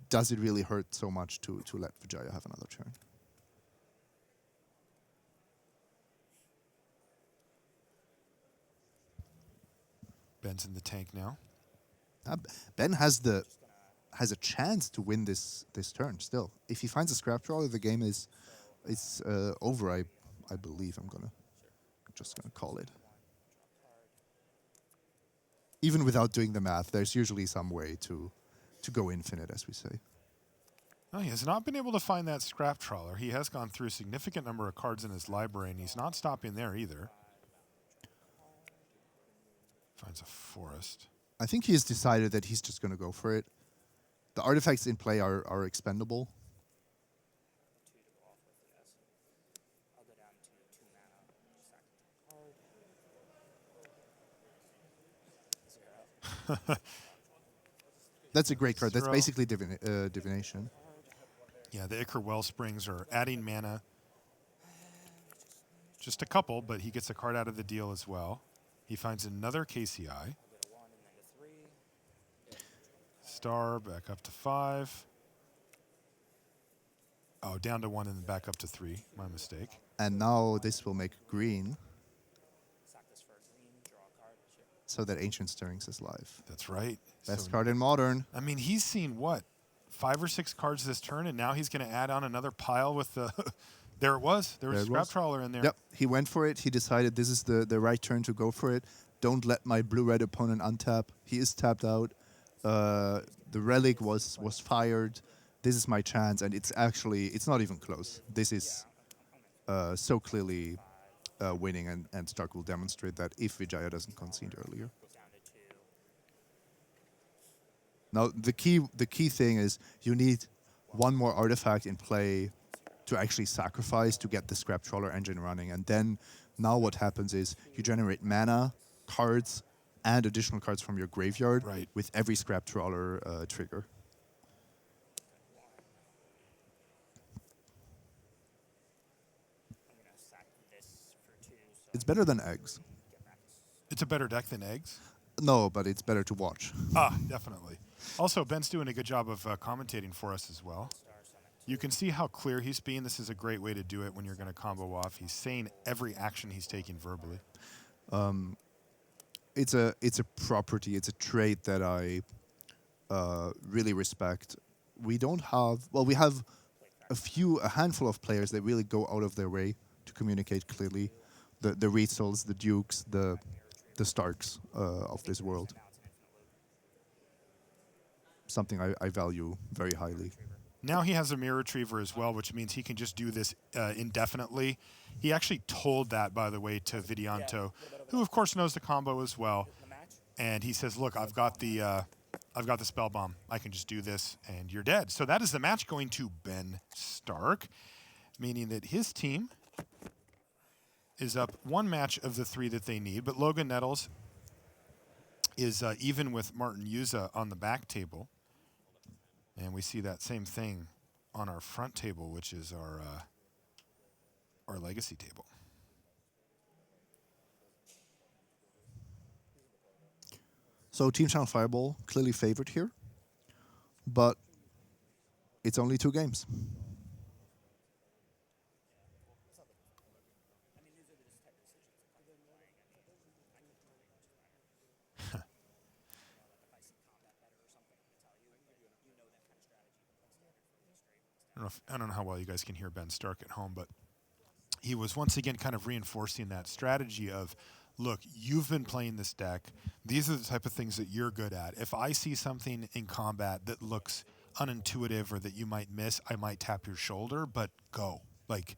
does it really hurt so much to let Wijaya have another turn? Ben's in the tank now. Ben has a chance to win this turn still. If he finds a scrap trawler, the game is over. I believe I'm just gonna call it. Even without doing the math, there's usually some way to go infinite, as we say. No, he has not been able to find that scrap trawler. He has gone through a significant number of cards in his library, and he's not stopping there either. Finds a forest. I think he has decided that he's just going to go for it. The artifacts in play are expendable. That's a great card. That's basically divination. Yeah, the Ichor Wellsprings are adding mana. Just a couple, but he gets a card out of the deal as well. He finds another KCI. Star back up to 5. Oh, down to 1 and then back up to 3. My mistake. And now this will make green, so that Ancient Stirrings is live. That's right. Best card in Modern. I mean, he's seen, what, 5 or 6 cards this turn, and now he's going to add on another pile with the... There it was. There was a scrap trawler in there. Yep, he went for it. He decided this is the right turn to go for it. Don't let my blue-red opponent untap. He is tapped out. The relic was fired. This is my chance, and it's not even close. This is so clearly winning, and Stark will demonstrate that if Wijaya doesn't concede earlier. Now, the key thing is you need one more artifact in play to actually sacrifice to get the scrap trawler engine running, and then now what happens is you generate mana, cards, and additional cards from your graveyard with every scrap trawler trigger. It's better than eggs. It's a better deck than eggs? No, but it's better to watch. Ah, definitely. Also, Ben's doing a good job of commentating for us as well. You can see how clear he's being. This is a great way to do it when you're going to combo off. He's saying every action he's taking verbally. It's a property. It's a trait that I really respect. We don't have... Well, we have a handful of players that really go out of their way to communicate clearly. The Riezels, the Dukes, the Starks of this world. Something I value very highly. Now he has a Mirror Retriever as well, which means he can just do this indefinitely. He actually told that, by the way, to Vidianto, who of course knows the combo as well. And he says, "Look, I've got the spell bomb. I can just do this, and you're dead." So that is the match going to Ben Stark, meaning that his team is up 1 match of the 3 that they need. But Logan Nettles is even with Martin Juza on the back table. And we see that same thing on our front table, which is our legacy table. So Team Channel Fireball clearly favored here, but it's only 2 games. I don't know how well you guys can hear Ben Stark at home, but he was once again kind of reinforcing that strategy of, look, you've been playing this deck. These are the type of things that you're good at. If I see something in combat that looks unintuitive or that you might miss, I might tap your shoulder, but go. Like,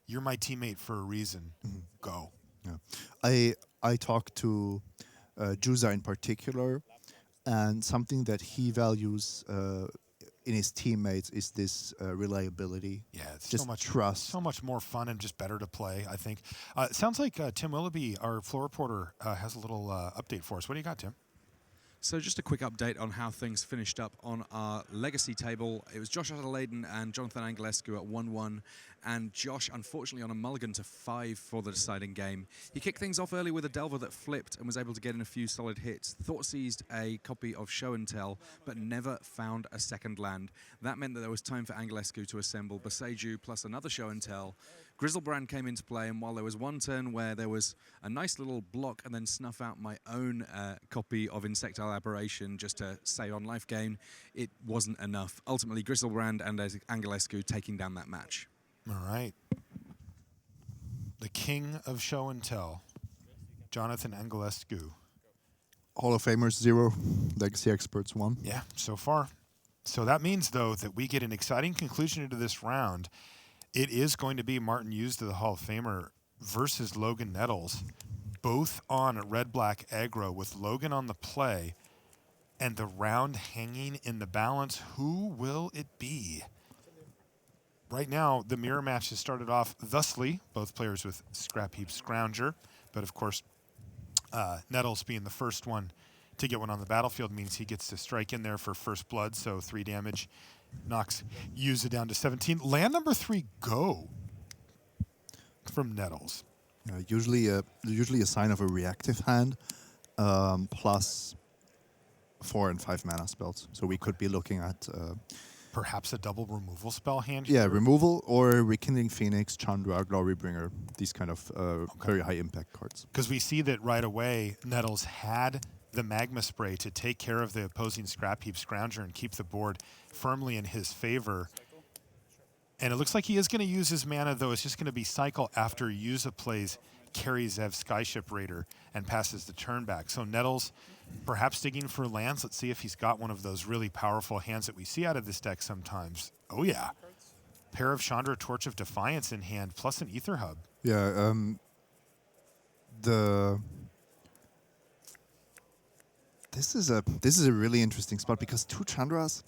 you're my teammate for a reason. Mm-hmm. Go. Yeah. I talked to Juza in particular, and something that he values in his teammates is this reliability. Yeah, it's just so much trust. So much more fun and just better to play, I think. It sounds like Tim Willoughby, our floor reporter, has a little update for us. What do you got, Tim? So just a quick update on how things finished up on our legacy table. It was Josh Utter-Leyton and Jonathan Anghelescu at 1-1, and Josh, unfortunately, on a mulligan to 5 for the deciding game. He kicked things off early with a Delver that flipped and was able to get in a few solid hits. Thought seized a copy of Show and Tell, but never found a second land. That meant that there was time for Anghelescu to assemble Boseju plus another Show and Tell. Grizzlebrand came into play, and while there was one turn where there was a nice little block and then snuff out my own copy of Insectile Aberration just to save on life gain, it wasn't enough. Ultimately, Grizzlebrand and Anghelescu taking down that match. All right. The king of show and tell, Jonathan Anghelescu. Hall of Famers 0, Legacy Experts 1. Yeah, so far. So that means, though, that we get an exciting conclusion into this round. It is going to be Martin Juza, the Hall of Famer, versus Logan Nettles, both on red-black aggro with Logan on the play and the round hanging in the balance. Who will it be? Right now, the mirror match has started off thusly, both players with Scrap Heap Scrounger, but of course, Nettles being the first one to get one on the battlefield means he gets to strike in there for first blood, so 3 damage. Knocks Juza down to 17. Land number 3, go from Nettles. Usually a sign of a reactive hand, plus 4 and 5 mana spells. So we could be looking at perhaps a double removal spell hand. Yeah, here. removal or Rekindling Phoenix, Chandra, Glorybringer. These kind of very high impact cards. Because we see that right away, Nettles had the Magma Spray to take care of the opposing Scrap Heap Scrounger and keep the board firmly in his favor. And it looks like he is going to use his mana, though. It's just going to be cycle after Juza plays Carry Zev Skyship Raider and passes the turn back. So Nettles perhaps digging for lands. Let's see if he's got one of those really powerful hands that we see out of this deck sometimes. Oh, yeah. Pair of Chandra Torch of Defiance in hand, plus an Ether Hub. Yeah, This is a really interesting spot because 2 Chandras,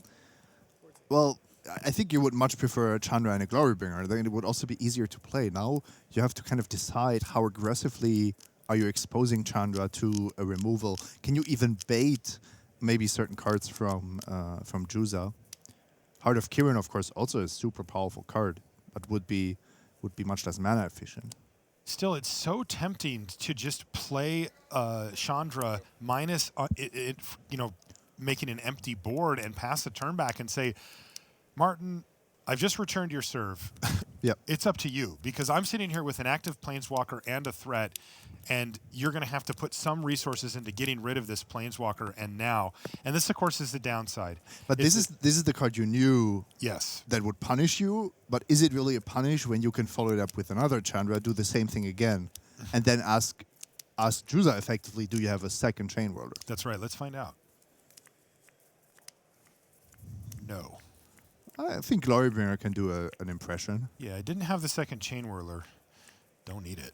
well, I think you would much prefer a Chandra and a Glorybringer. Then it would also be easier to play. Now you have to kind of decide how aggressively are you exposing Chandra to a removal. Can you even bait maybe certain cards from Juza? Heart of Kirin, of course, also a super powerful card, but would be much less mana efficient. Still, it's so tempting to just play Chandra minus, making an empty board and pass the turn back and say, Martin, I've just returned your serve. Yep. It's up to you, because I'm sitting here with an active Planeswalker and a threat, and you're going to have to put some resources into getting rid of this Planeswalker and this, of course, is the downside. But this is the card you knew Yes. that would punish you, but is it really a punish when you can follow it up with another Chandra, do the same thing again, and then ask Juza effectively, do you have a second Chain Whirler? That's right. Let's find out. No. I think Glorybringer can do an impression. Yeah, I didn't have the second Chain Whirler. Don't need it.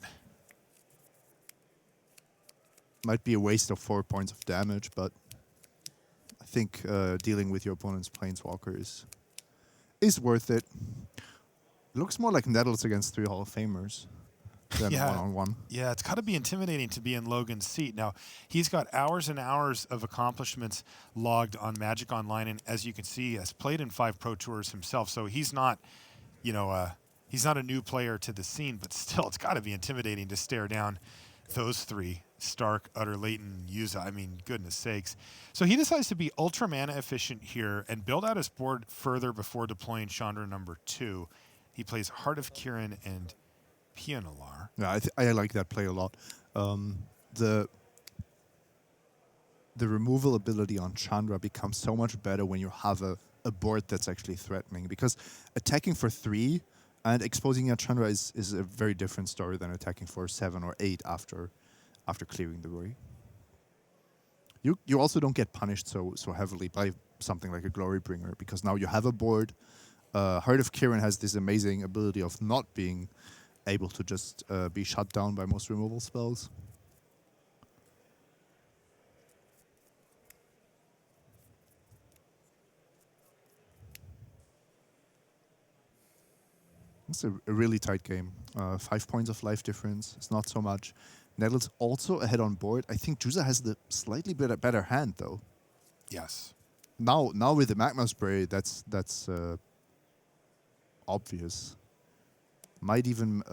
Might be a waste of 4 points of damage, but I think dealing with your opponent's Planeswalker is worth it. Looks more like Nettles against 3 Hall of Famers than one-on-one. Yeah, it's got to be intimidating to be in Logan's seat. Now, he's got hours and hours of accomplishments logged on Magic Online, and as you can see, has played in 5 Pro Tours himself, so he's not, he's not a new player to the scene, but still, it's got to be intimidating to stare down those 3, Stark, Utter-Leyton, Juza. I mean, goodness sakes. So he decides to be ultra mana efficient here and build out his board further before deploying Chandra number 2. He plays Heart of Kirin and Pioneer. Yeah, I like that play a lot. The removal ability on Chandra becomes so much better when you have a board that's actually threatening, because attacking for 3 and exposing your Chandra is a very different story than attacking for 7 or 8 after clearing the worry. You also don't get punished so heavily by something like a Glorybringer, because now you have a board. Heart of Kirin has this amazing ability of not being able to just be shut down by most removal spells. It's a really tight game. 5 points of life difference. It's not so much. Nettles also ahead on board. I think Juza has the slightly better hand, though. Yes. Now with the magma spray, that's obvious. Might even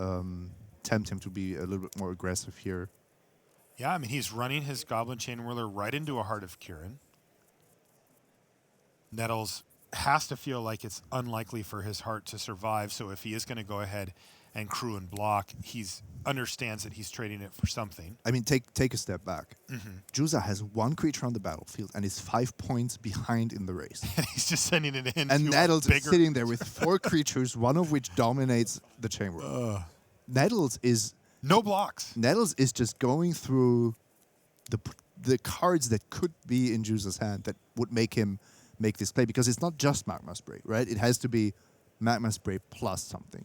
tempt him to be a little bit more aggressive here. Yeah, I mean, he's running his Goblin Chain Whirler right into a Heart of Kirin. Nettles has to feel like it's unlikely for his heart to survive, so if he is going to go ahead and crew and block, he understands that he's trading it for something. I mean, take a step back. Juza has one creature on the battlefield and is 5 points behind in the race. And he's just sending it in. And to Nettles a is bigger sitting there with 4 creatures, one of which dominates the chamber. Nettles is no blocks. Nettles is just going through the cards that could be in Juza's hand that would make him make this play, because it's not just Magma Spray, right? It has to be Magma Spray plus something.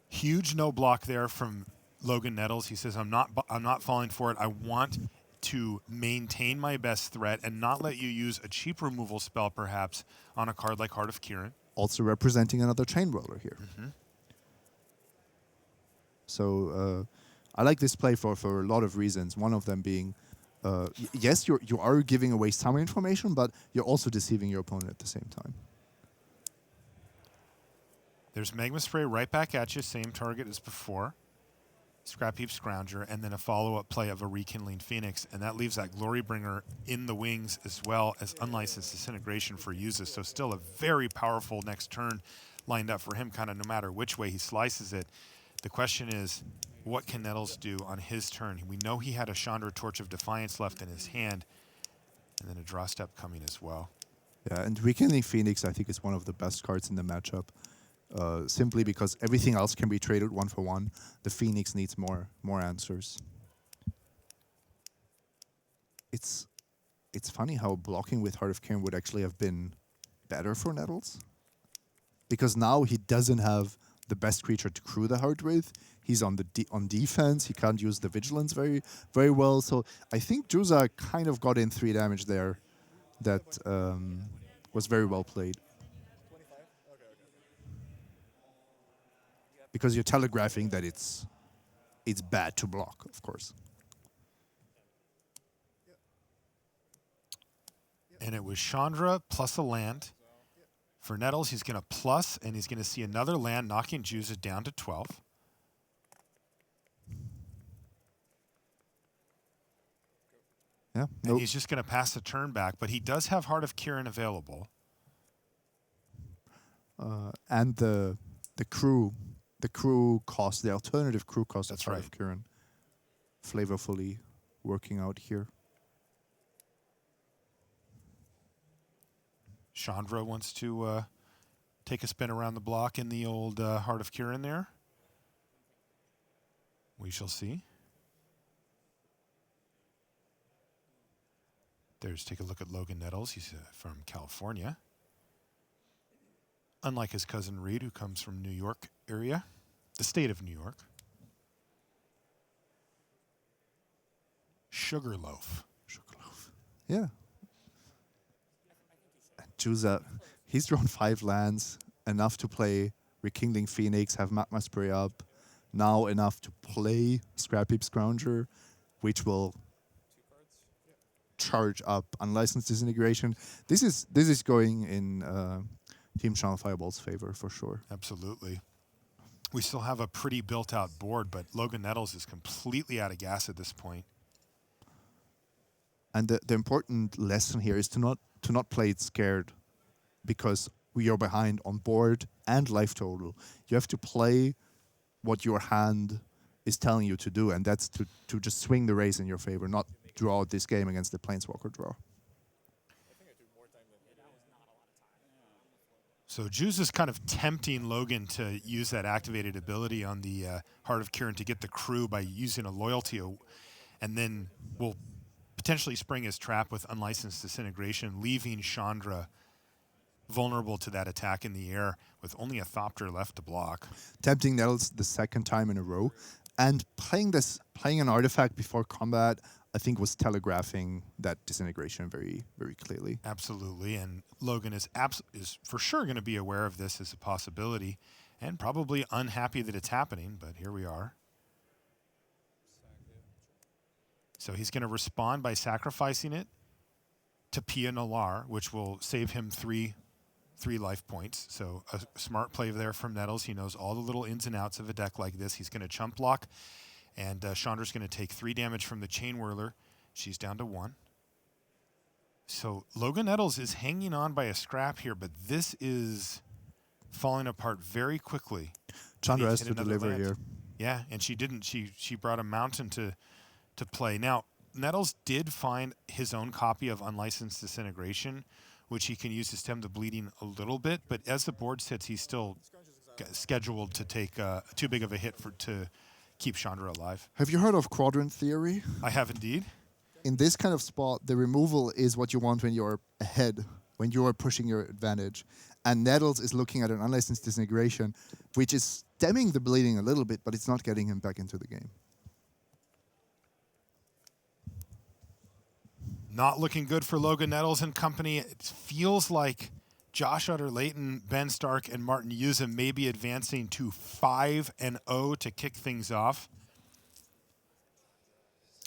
Huge no block there from Logan Nettles. He says, I'm not falling for it. I want to maintain my best threat and not let you use a cheap removal spell perhaps on a card like Heart of Kirin. Also representing another Chain Roller here. So I like this play for a lot of reasons. One of them being, yes, you are giving away some information, but you're also deceiving your opponent at the same time. There's Magma Spray right back at you, same target as before. Scrap Heap Scrounger, and then a follow-up play of a Rekindling Phoenix, and that leaves that Glorybringer in the wings as well as Unlicensed Disintegration for Yuza. So still a very powerful next turn lined up for him, kind of no matter which way he slices it. The question is, what can Nettles do on his turn? We know he had a Chandra Torch of Defiance left in his hand, and then a draw step coming as well. Yeah, and Rekindling Phoenix, I think, is one of the best cards in the matchup. Simply because everything else can be traded 1 for 1. The Phoenix needs more answers. It's funny how blocking with Heart of Kirin would actually have been better for Nettles, because now he doesn't have the best creature to crew the heart with. He's on defense. He can't use the Vigilance very well. So I think Juza kind of got in 3 damage there. That was very well played. Because you're telegraphing that it's bad to block, of course. And it was Chandra plus a land. For Nettles, he's going to plus, and he's going to see another land, knocking Juza down to 12. Yeah, and he's just going to pass the turn back, but he does have Heart of Kirin available. And the crew cost, the alternative crew cost of Heart of Kirin, flavorfully working out here. Chandra wants to take a spin around the block in the old Heart of Kirin there. We shall see. Take a look at Logan Nettles. He's from California. Unlike his cousin Reed, who comes from New York area, the state of New York. Sugarloaf. Yeah. Juza, he's drawn 5 lands, enough to play Rekindling Phoenix, have Magma Spray up. Now enough to play Scrap Heap Scrounger, which will charge up Unlicensed Disintegration. This is going in Team Channel Fireball's favor for sure. Absolutely. We still have a pretty built-out board, but Logan Nettles is completely out of gas at this point. And the important lesson here is to not play it scared, because we are behind on board and life total. You have to play what your hand is telling you to do, and that's to just swing the race in your favor, not draw this game against the Planeswalker draw. So Juza is kind of tempting Logan to use that activated ability on the Heart of Kirin to get the crew by using a loyalty, and then will potentially spring his trap with Unlicensed Disintegration, leaving Chandra vulnerable to that attack in the air with only a Thopter left to block. Tempting Nettles the 2nd time in a row, and playing an artifact before combat, I think, was telegraphing that disintegration very, very clearly. Absolutely, and Logan is for sure going to be aware of this as a possibility, and probably unhappy that it's happening, but here we are. So he's going to respond by sacrificing it to Pia Nalar, which will save him three life points. So a smart play there from Nettles. He knows all the little ins and outs of a deck like this. He's going to chump block, and Chandra's going to take 3 damage from the Chain Whirler. She's down to 1. So Logan Nettles is hanging on by a scrap here, but this is falling apart very quickly. Chandra has to deliver land here. Yeah, and she didn't. She brought a mountain to play. Now, Nettles did find his own copy of Unlicensed Disintegration, which he can use to stem the bleeding a little bit, but as the board sits, he's still scheduled to take too big of a hit to keep Chandra alive. Have you heard of quadrant theory? I have indeed. In this kind of spot, the removal is what you want when you're ahead, when you are pushing your advantage. And Nettles is looking at an Unlicensed Disintegration, which is stemming the bleeding a little bit, but it's not getting him back into the game. Not looking good for Logan Nettles and company. It feels like Josh Utter-Leyton, Ben Stark, and Martin Juza may be advancing to 5-0 to kick things off.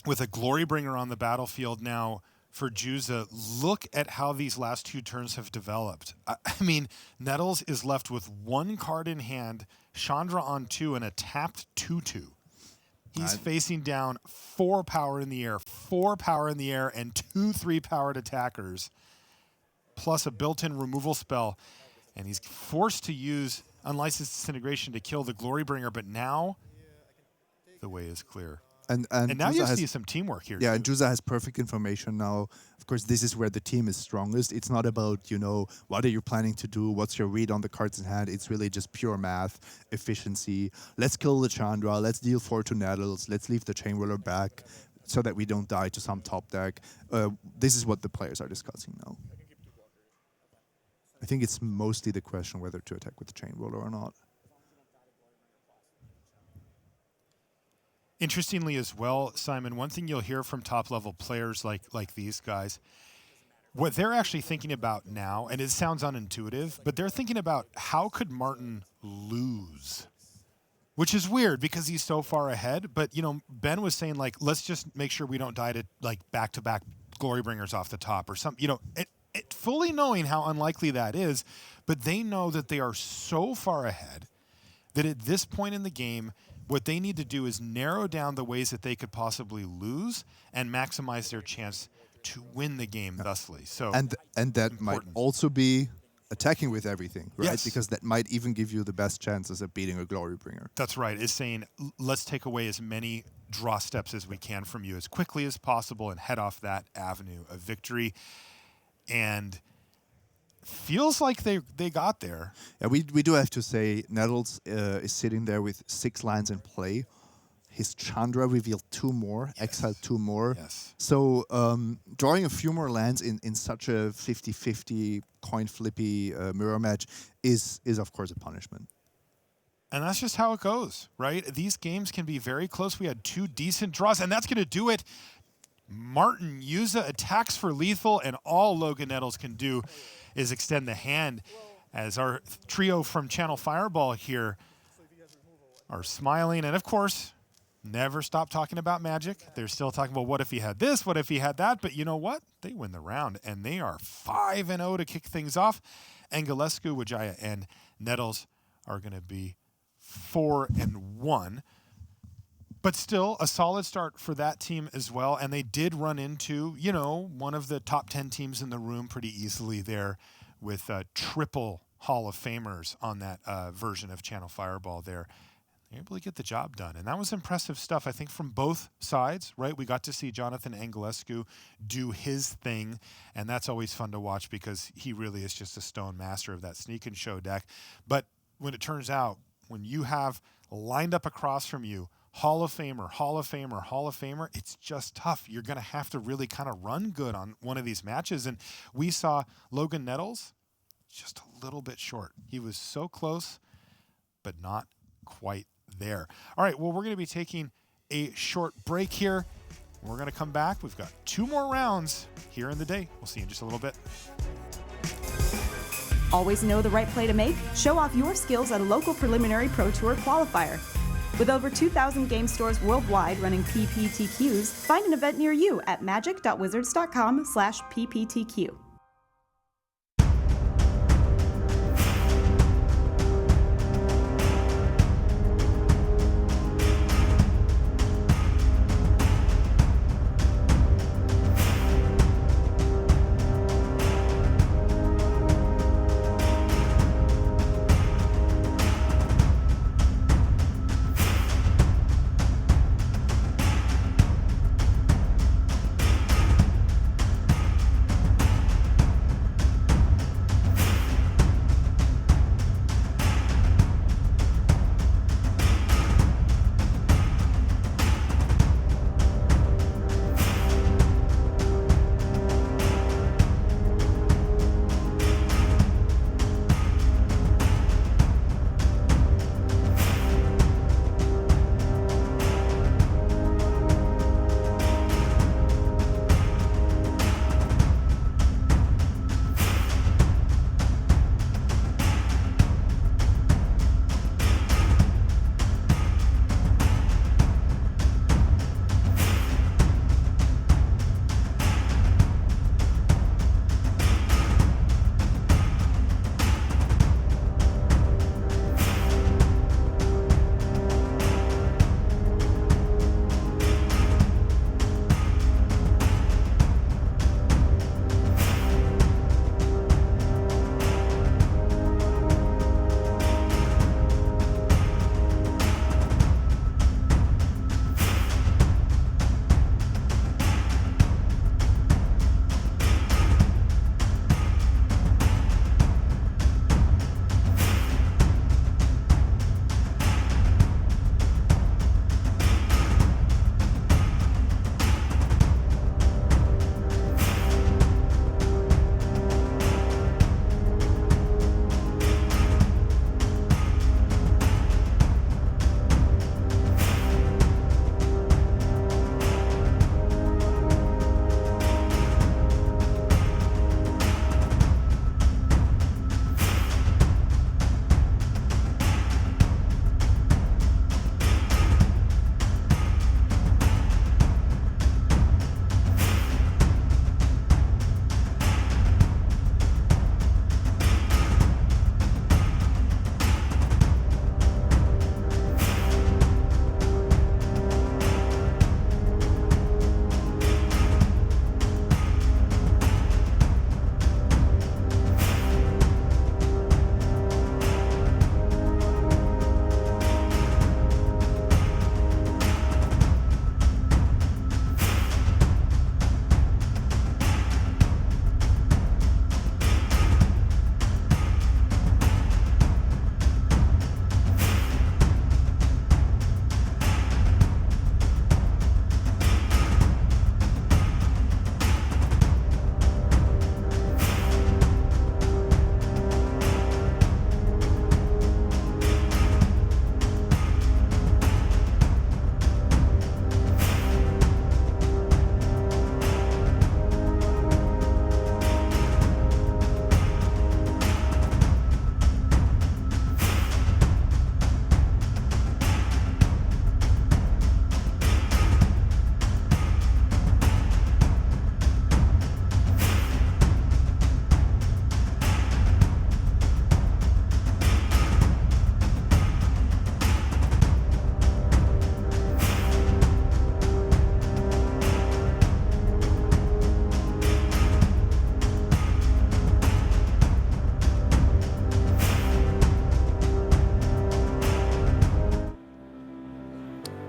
With a Glory Bringer on the battlefield now for Juza, look at how these last 2 turns have developed. I mean, Nettles is left with 1 card in hand, Chandra on 2, and a tapped 2/2. He's facing down 4 power in the air, 4 power in the air, and 2 3-powered attackers, plus a built-in removal spell. And he's forced to use Unlicensed Disintegration to kill the Glory Bringer, but now the way is clear. And now Juza you has, see some teamwork here. Yeah, too. and Juza has perfect information now. Of course, this is where the team is strongest. It's not about, what are you planning to do? What's your read on the cards in hand? It's really just pure math, efficiency. Let's kill the Chandra. Let's deal 4 to Nettles. Let's leave the Chain Whirler back so that we don't die to some top deck. This is what the players are discussing now. I think it's mostly the question whether to attack with the Chain Whirler or not. Interestingly as well, Simon, one thing you'll hear from top-level players like these guys, what they're actually thinking about now, and it sounds unintuitive, but they're thinking about how could Martin lose? Which is weird because he's so far ahead. But, Ben was saying, let's just make sure we don't die to, back-to-back Glory Bringers off the top or something. Fully knowing how unlikely that is, but they know that they are so far ahead that at this point in the game, what they need to do is narrow down the ways that they could possibly lose and maximize their chance to win the game thusly. So and that might also be attacking with everything, right? Yes. Because that might even give you the best chances of beating a Glory Bringer. That's right. It's saying, let's take away as many draw steps as we can from you as quickly as possible and head off that avenue of victory. And feels like they got there. Yeah, we do have to say Nettles is sitting there with 6 lands in play. His Chandra revealed 2 more, exiled 2 more. Yes. So drawing a few more lands in such a 50-50 coin flippy mirror match is of course a punishment. And that's just how it goes, right? These games can be very close. We had 2 decent draws, and that's going to do it. Martin Juza attacks for lethal, and all Logan Nettles can do is extend the hand as our trio from Channel Fireball here are smiling. And of course, never stop talking about Magic. They're still talking about what if he had this, what if he had that. But you know what? They win the round, and they are 5-0 to kick things off. Anghelescu, Wijaya, and Nettles are going to be 4-1. But still, a solid start for that team as well. And they did run into, one of the top 10 teams in the room pretty easily there with triple Hall of Famers on that version of Channel Fireball there. They're able to get the job done. And that was impressive stuff, I think, from both sides, right? We got to see Jonathan Anghelescu do his thing. And that's always fun to watch because he really is just a stone master of that sneak and show deck. But when it turns out, when you have lined up across from you, Hall of Famer, Hall of Famer, Hall of Famer, it's just tough. You're going to have to really kind of run good on one of these matches. And we saw Logan Nettles just a little bit short. He was so close, but not quite there. All right, well, we're going to be taking a short break here. We're going to come back. We've got 2 more rounds here in the day. We'll see you in just a little bit. Always know the right play to make? Show off your skills at a local preliminary Pro Tour qualifier. With over 2,000 game stores worldwide running PPTQs, find an event near you at magic.wizards.com/PPTQ.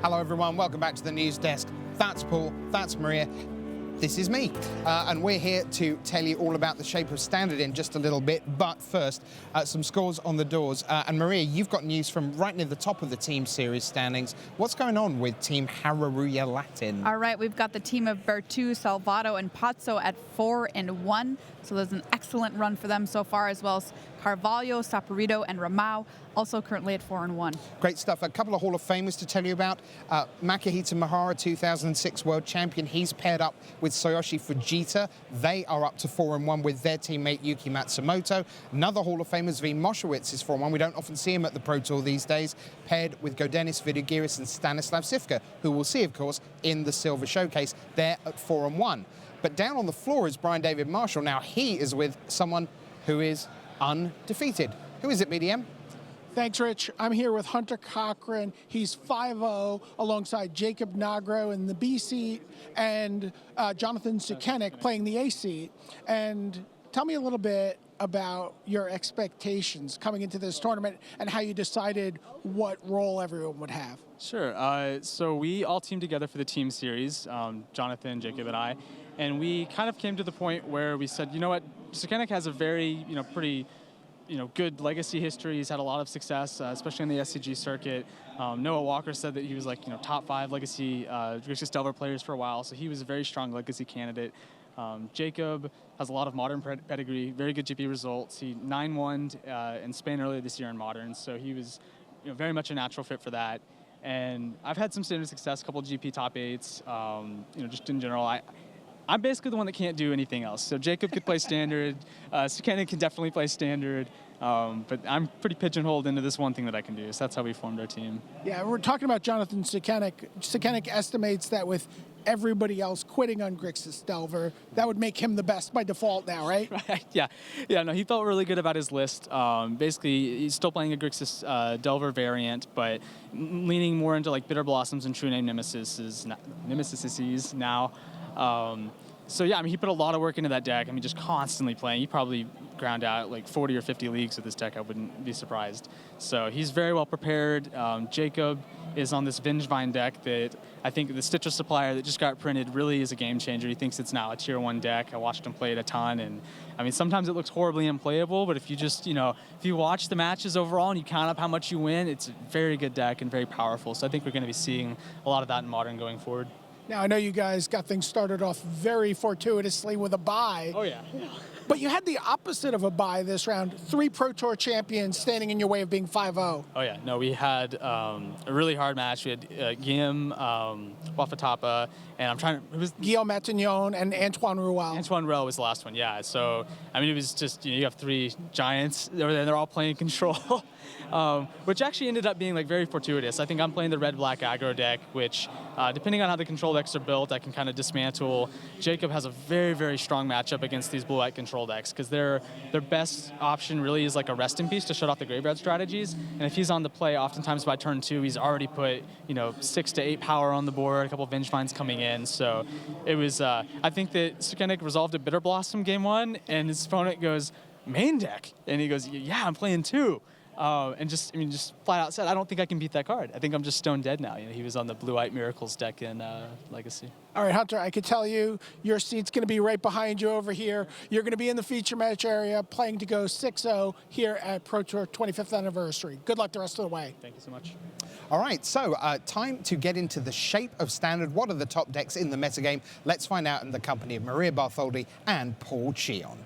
Hello everyone, welcome back to the news desk. That's Paul, that's Maria, this is me. And we're here to tell you all about the shape of Standard in just a little bit. But first, some scores on the doors. And Maria, you've got news from right near the top of the team series standings. What's going on with Team Utter-Leyton? All right, we've got the team of Bertu, Salvato, and Pozzo at 4-1. So there's an excellent run for them so far, as well as Carvalho, Saporito, and Ramao, also currently at 4-1. Great stuff. A couple of Hall of Famers to tell you about. Makihito Mihara, 2006 world champion. He's paired up with Tsuyoshi Fujita. They are up to 4-1 with their teammate Yuki Matsumoto. Another Hall of Famers, V. Moshowitz, is 4-1. We don't often see him at the Pro Tour these days, paired with Godenis Vidigiris and Stanislav Sivka, who we'll see, of course, in the Silver Showcase. They're at 4-1. But down on the floor is Brian David Marshall. Now, he is with someone who is undefeated. Who is it, BDM? Thanks, Rich. I'm here with Hunter Cochran. He's 5-0 alongside Jacob Nagro in the B seat and Jonathan Sukenik playing the A seat. And tell me a little bit about your expectations coming into this tournament and how you decided what role everyone would have. Sure. So we all teamed together for the team series, Jonathan, Jacob, and I. And we kind of came to the point where we said, you know what, Sukenik has a very, pretty good legacy history. He's had a lot of success, especially on the SCG circuit. Noah Walker said that he was top 5 legacy Grixis Delver players for a while, so he was a very strong legacy candidate. Jacob has a lot of modern pedigree, very good GP results. He 9-1'd in Spain earlier this year in modern, so he was very much a natural fit for that. And I've had some standard success, a couple of GP top 8s, just in general. I'm basically the one that can't do anything else. So Jacob could play standard, Sukenik can definitely play standard, but I'm pretty pigeonholed into this one thing that I can do, so that's how we formed our team. Yeah, we're talking about Jonathan Sukenik. Sukenik estimates that with everybody else quitting on Grixis Delver, that would make him the best by default now, right? Right, yeah. No, he felt really good about his list. Basically, he's still playing a Grixis Delver variant, but leaning more into Bitter Blossoms and True Name Nemesises now. So yeah, he put a lot of work into that deck. Just constantly playing. He probably ground out 40 or 50 leagues with this deck. I wouldn't be surprised. So he's very well prepared. Jacob is on this Vengevine deck that I think the Stitcher supplier that just got printed really is a game changer. He thinks it's now a tier 1 deck. I watched him play it a ton, and sometimes it looks horribly unplayable, but if you just, if you watch the matches overall and you count up how much you win, it's a very good deck and very powerful. So I think we're going to be seeing a lot of that in Modern going forward. Now, I know you guys got things started off very fortuitously with a bye. Oh, yeah. But you had the opposite of a bye this round. 3 Pro Tour champions standing in your way of being 5-0. Oh, yeah. No, we had a really hard match. We had Guillaume Wafatapa, and it was Guillaume Matignon and Antoine Ruel. Antoine Ruel was the last one, yeah. So, it was just, you have 3 giants over there, and they're all playing control, which actually ended up being very fortuitous. I think I'm playing the red-black aggro deck, which, depending on how the control decks are built, I can kind of dismantle. Jacob has a very, very strong matchup against these blue-white control decks, because their best option really is a rest in peace to shut off the graveyard strategies. And if he's on the play, oftentimes by turn 2, he's already put 6 to 8 power on the board, a couple of Vengevines coming in. So it was, I think that Sukenik resolved a Bitter Blossom game 1, and his opponent goes, main deck? And he goes, yeah, I'm playing 2. And just flat out said, I don't think I can beat that card. I think I'm just stone dead now. He was on the Blue-White Miracles deck in Legacy. All right, Hunter, I could tell you your seat's going to be right behind you over here. You're going to be in the feature match area playing to go 6-0 here at Pro Tour 25th anniversary. Good luck the rest of the way. Thank you so much. All right, so time to get into the shape of Standard. What are the top decks in the metagame? Let's find out in the company of Maria Bartholdi and Paul Cheon.